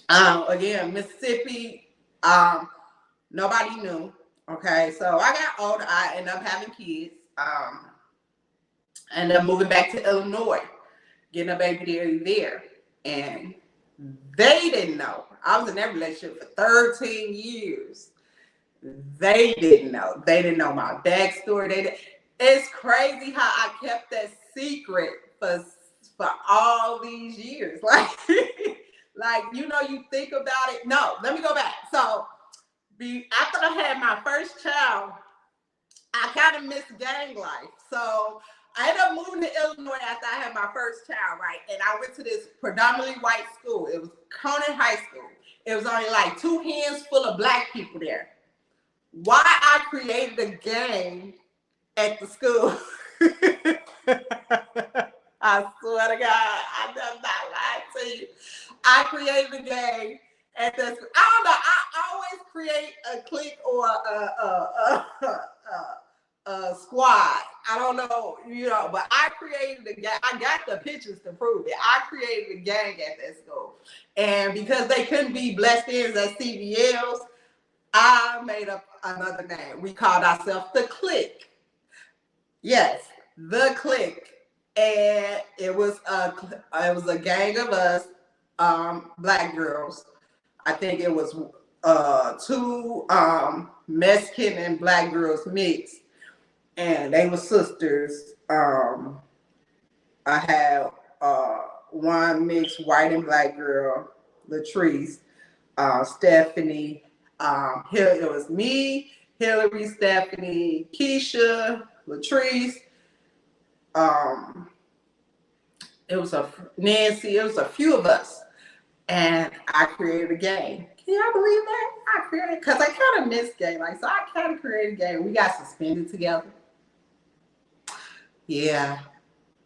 Again, Mississippi, nobody knew. Okay, so I got older. I ended up having kids. Ended up moving back to Illinois, getting a baby daddy there. And they didn't know. I was in that relationship for 13 years. They didn't know. They didn't know my backstory. It's crazy how I kept that secret for all these years. Like, you think about it. No, let me go back. So, after I had my first child, I kind of missed gang life. So I ended up moving to Illinois after I had my first child, right? And I went to this predominantly white school. It was Conan High School. It was only like 2 hands full of black people there. Why I created a gang at the school? I swear to God, I'm not lying to you. I created a gang at the school. I don't know. I always create a clique or a squad. I don't know, but I created a gang. I got the pictures to prove it. I created a gang at that school. And because they couldn't be blessed ends as CBLs, I made up another name. We called ourselves the Clique. Yes, the Clique. And it was a gang of us, black girls. I think it was 2 Mexican and black girls mixed. And they were sisters. I had one mixed white and black girl, Latrice, Stephanie. It was me, Hillary, Stephanie, Keisha, Latrice. It was Nancy. It was a few of us, and I created a gang. Can y'all believe that? I created, because I kind of missed gang life, so I kind of created a gang. We got suspended together. Yeah.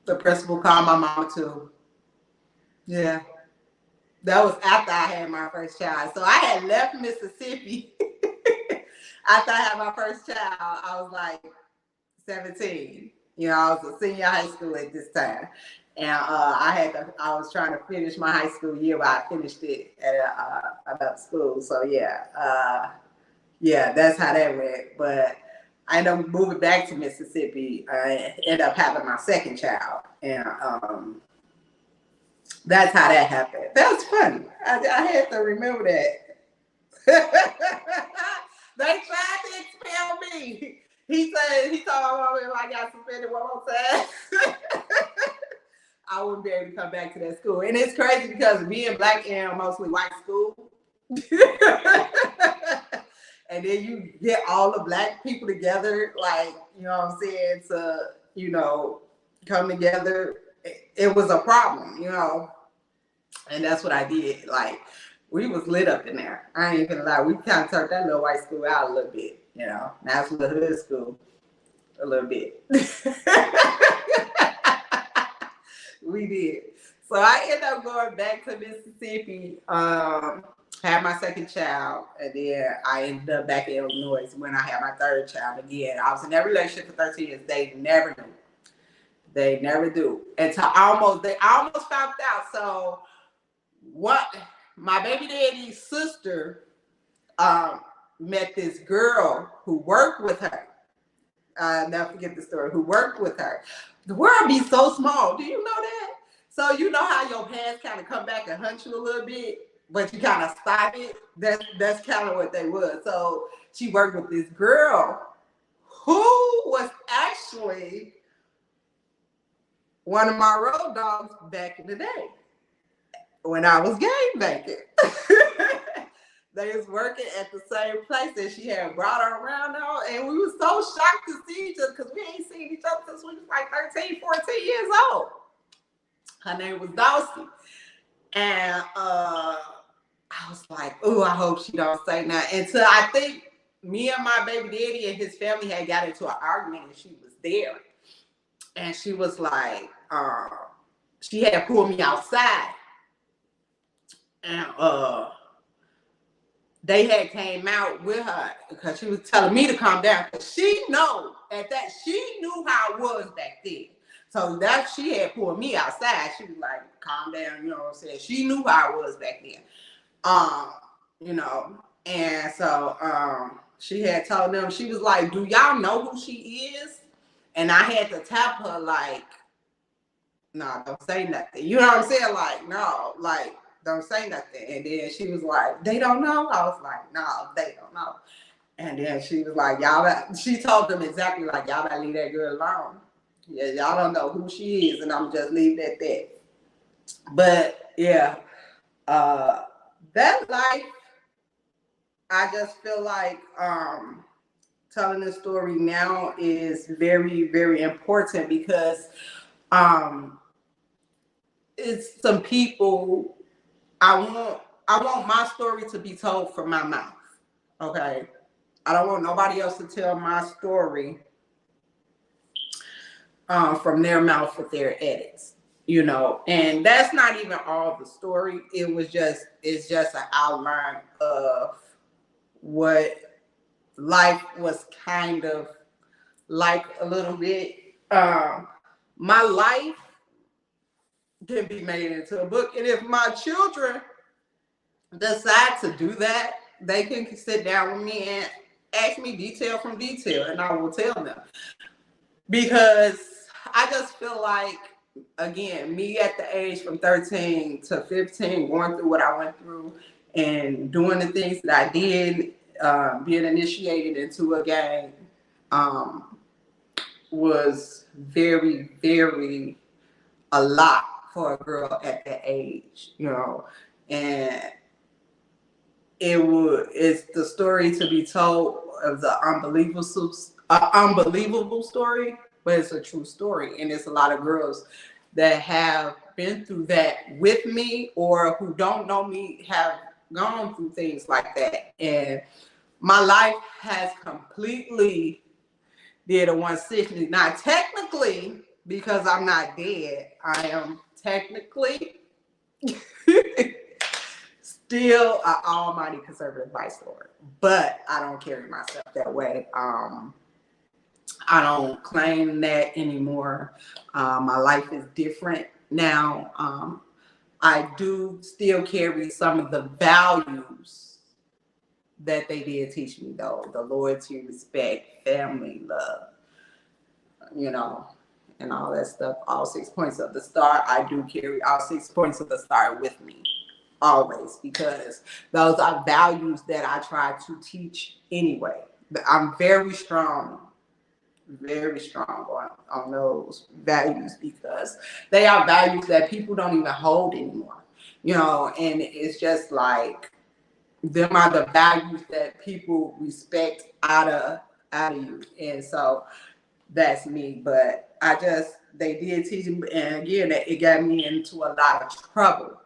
The principal called my mama too. Yeah. That was after I had my first child. So I had left Mississippi. After I had my first child, I was like 17. I was a senior high school at this time. And I was trying to finish my high school year, but I finished it at another school. So yeah, that's how that went. But I ended up moving back to Mississippi. I ended up having my second child. And that's how that happened. That was funny. I had to remember that. They tried to expel me. He told my mom if I got suspended one more time, I wouldn't be able to come back to that school. And it's crazy because being black in a mostly white school, and then you get all the black people together, like, you know what I'm saying, to, come together. It was a problem, and that's what I did. Like, we was lit up in there. I ain't gonna lie. We kind of turned that little white school out a little bit, Now it's a little hood school, a little bit. We did. So I ended up going back to Mississippi, had my second child, and then I ended up back in Illinois when I had my third child again. I was in that relationship for 13 years. They never knew. They never do. Until they almost found out. So my baby daddy's sister met this girl who worked with her. I'll never forget the story, who worked with her. The world be so small. Do you know that? So you know how your pants kind of come back and hunt you a little bit, but you kind of stop it? That's kind of what they was. So she worked with this girl who was actually one of my road dogs back in the day when I was game banking. They was working at the same place that she had brought her around now, and we were so shocked to see each other because we ain't seen each other since we was like 13, 14 years old. Her name was Dawson. And I was like, oh, I hope she don't say nothing. Until I think me and my baby daddy and his family had got into an argument and she was there. And she was like, she had pulled me outside. And they had came out with her because she was telling me to calm down. Because she knew how I was back then. So that she had pulled me outside. She was like, calm down, you know what I'm saying? She knew how I was back then. You know, and so she had told them, she was like, do y'all know who she is? And I had to tap her like, no, don't say nothing. You know what I'm saying? Like, no, like, don't say nothing. And then she was like, they don't know? I was like, no, they don't know. And then she was like, she told them exactly like, y'all better leave that girl alone. Yeah, y'all don't know who she is, and I'm just leaving it at that. But yeah, that life, I just feel like telling this story now is very, very important because it's some people, I want my story to be told from my mouth. Okay. I don't want nobody else to tell my story from their mouth with their edits, you know. And that's not even all the story. It's just an outline of what life was kind of like a little bit. My life can be made into a book. And if my children decide to do that, they can sit down with me and ask me detail from detail, and I will tell them. Because I just feel like, again, me at the age from 13 to 15, going through what I went through and doing the things that I did, being initiated into a gang, was very, very a lot for a girl at that age, you know. And it's the story to be told of the unbelievable story, but it's a true story. And it's a lot of girls that have been through that with me, or who don't know me have gone through things like that. And my life has completely did a 160. Now, technically, because I'm not dead, I am technically still an almighty conservative vice lord, but I don't carry myself that way. I don't claim that anymore. My life is different now. I do still carry some of the values that they did teach me, though. The loyalty, respect, family, love, you know, and all that stuff. All 6 points of the star, I do carry all 6 points of the star with me always, because those are values that I try to teach anyway. I'm very strong on those values, because they are values that people don't even hold anymore, you know. And it's just like, them are the values that people respect out of you. And so that's me. But they did teach me, and again, it got me into a lot of trouble.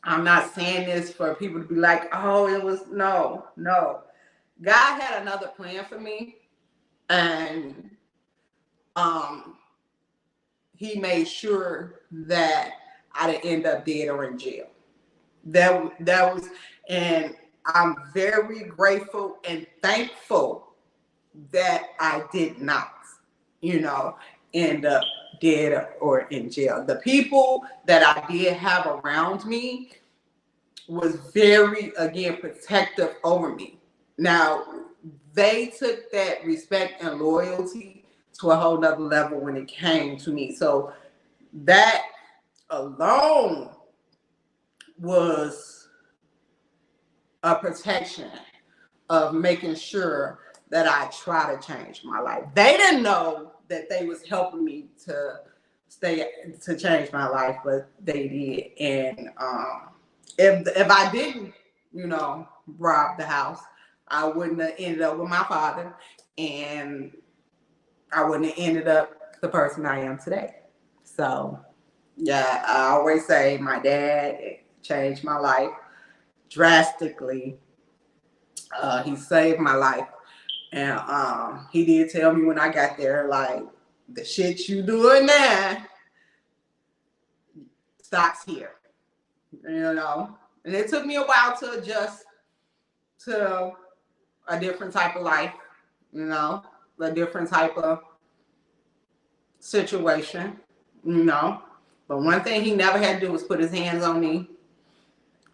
I'm not saying this for people to be like, oh, it was no. God had another plan for me, and he made sure that I didn't end up dead or in jail. That was, and I'm very grateful and thankful that I did not, you know, end up dead or in jail. The people that I did have around me was very, again, protective over me. Now, they took that respect and loyalty to a whole nother level when it came to me. So that alone was a protection of making sure that I try to change my life. They didn't know that they was helping me to change my life, but they did. And if I didn't, you know, rob the house, I wouldn't have ended up with my father, and I wouldn't have ended up the person I am today. So yeah, I always say my dad changed my life drastically. He saved my life. And he did tell me when I got there, like, the shit you doing now stops here, you know. And it took me a while to adjust to a different type of life, you know, a different type of situation, you know. But one thing he never had to do was put his hands on me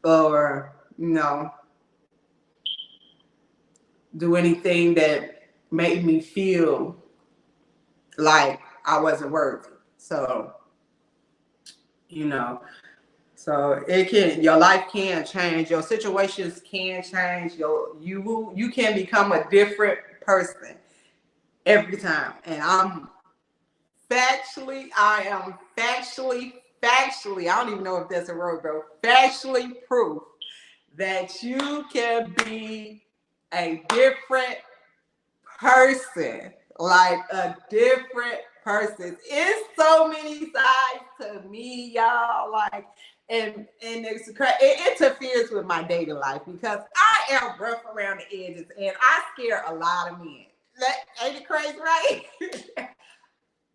or, you know, do anything that made me feel like I wasn't worthy. So, you know, so your life can change, your situations can change, you can become a different person every time. And I am factually, I don't even know if that's a word, bro, factually proof that you can be a different person, like a different person. It's so many sides to me, y'all. Like, and it interferes with my dating life because I am rough around the edges and I scare a lot of men. Ain't it crazy, right?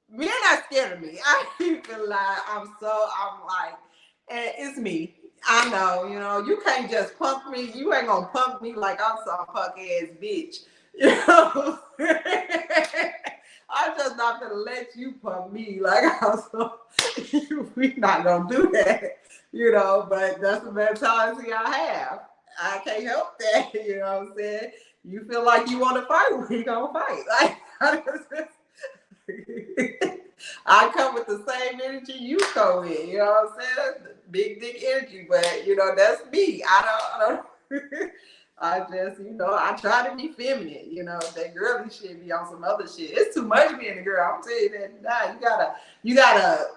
Men are scared of me. I even lie. I'm like, and it's me. I know, you know, you can't just punk me. You ain't gonna punk me like I'm some punk ass bitch. You know, I'm just not gonna let you punk me like I'm so. We not gonna do that, you know. But that's the mentality I have. I can't help that. You know what I'm saying? You feel like you want to fight, we gonna fight. Like. I come with the same energy you come with, you know what I'm saying? Big dick energy, but you know, that's me. I don't I just, you know, I try to be feminine, you know, that girly shit be on some other shit. It's too much being a girl. I'm telling you that nah, you gotta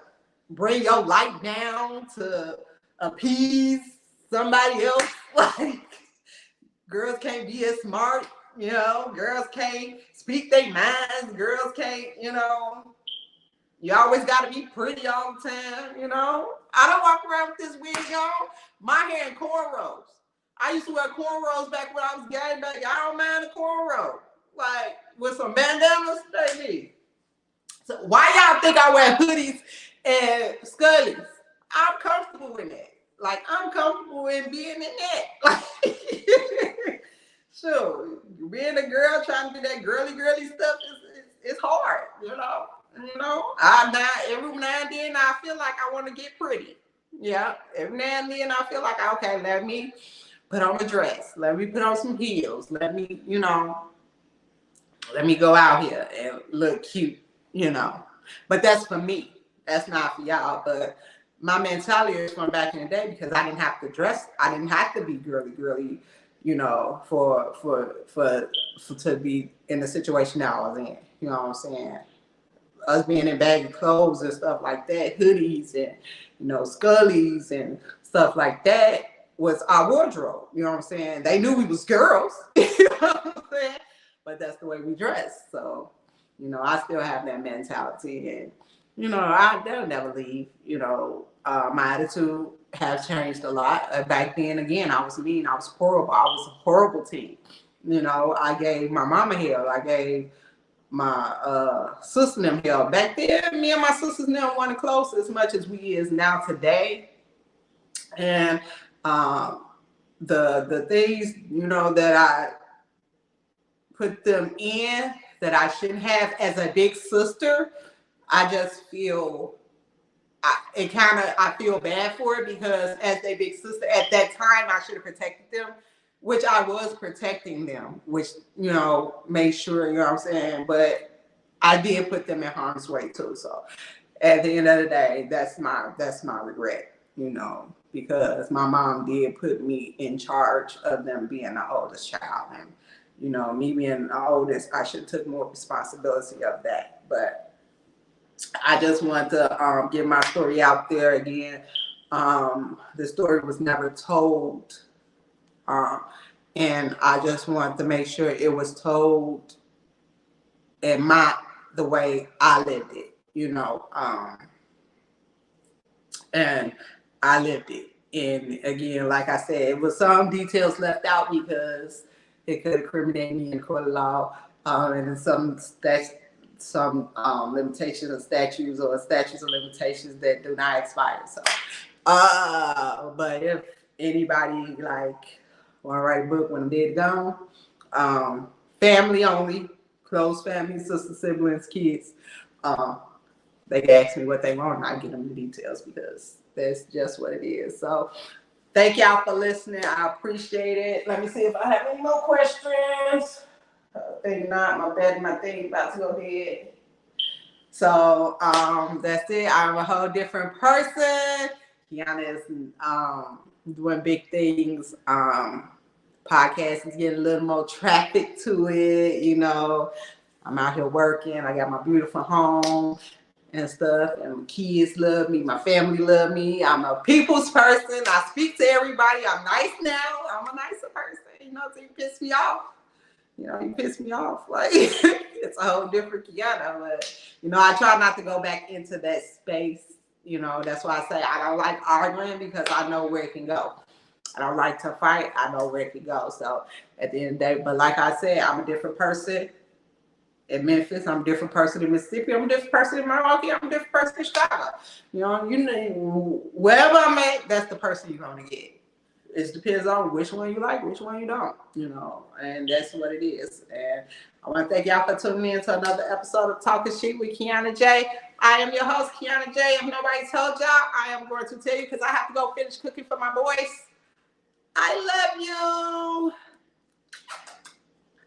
bring your light down to appease somebody else. Like girls can't be as smart, you know, girls can't speak their minds, girls can't, you know, you always got to be pretty all the time, you know. I don't walk around with this wig on. My hair in cornrows. I used to wear cornrows back when I was gay, back. I don't mind the cornrow. Like, with some bandanas, baby. So why y'all think I wear hoodies and scullies? I'm comfortable in that. Like, I'm comfortable in being in that. Like, sure, being a girl trying to do that girly stuff is hard, you know. You know, every now and then I feel like I want to get pretty. Yeah, every now and then I feel like, okay, let me put on a dress. Let me put on some heels. Let me, you know, let me go out here and look cute, you know. But that's for me. That's not for y'all. But my mentality is from back in the day because I didn't have to dress. I didn't have to be girly, you know, for to be in the situation that I was in. You know what I'm saying? Us being in baggy clothes and stuff like that, hoodies and, you know, scullies and stuff like that was our wardrobe. You know what I'm saying? They knew we was girls, you know what I'm saying? But that's the way we dress. So, you know, I still have that mentality and, you know, they'll never leave. You know, my attitude has changed a lot. Back then, again, I was mean. I was horrible. I was a horrible teen. You know, I gave my mama hell. I gave my sister and them hell. Back then, me and my sisters never weren't close as much as we is now today. And the things, you know, that I put them in that I shouldn't have as a big sister, I just feel I feel bad for it because as their big sister at that time I should have protected them, which I was protecting them, which, you know, made sure, you know what I'm saying, but I did put them in harm's way too. So at the end of the day, that's my regret, you know, because my mom did put me in charge of them being the oldest child. And, you know, me being the oldest, I should have took more responsibility of that. But I just want to get my story out there again. The story was never told. And I just want to make sure it was told in the way I lived it, you know. And I lived it. And again, like I said, it was some details left out because it could incriminate me in court of law, and some limitations of statutes or statutes of limitations that do not expire. So, but if anybody like want to write a book when I'm dead and gone. Family only, close family, sisters, siblings, kids. They can ask me what they want, and I give them the details because that's just what it is. So thank y'all for listening. I appreciate it. Let me see if I have any more questions. I think not. My thing about to go ahead. So that's it. I'm a whole different person. Kiana is doing big things. Podcast is getting a little more traffic to it. You know, I'm out here working. I got my beautiful home and stuff, and my kids love me. My family love me. I'm a people's person. I speak to everybody. I'm nice now. I'm a nicer person. You know, so you piss me off. You know, you piss me off. Like, it's a whole different Kiana. But, you know, I try not to go back into that space. You know, that's why I say I don't like arguing because I know where it can go. I don't like to fight. I know where it can go. So at the end of the day, but like I said, I'm a different person in Memphis. I'm a different person in Mississippi. I'm a different person in Milwaukee. I'm a different person in Chicago. You know, wherever I'm at, that's the person you're going to get. It depends on which one you like, which one you don't, you know, and that's what it is. And I want to thank y'all for tuning in to another episode of Talking Shit with Kiana J. I am your host, Kiana J. If nobody told y'all, I am going to tell you because I have to go finish cooking for my boys. I love you.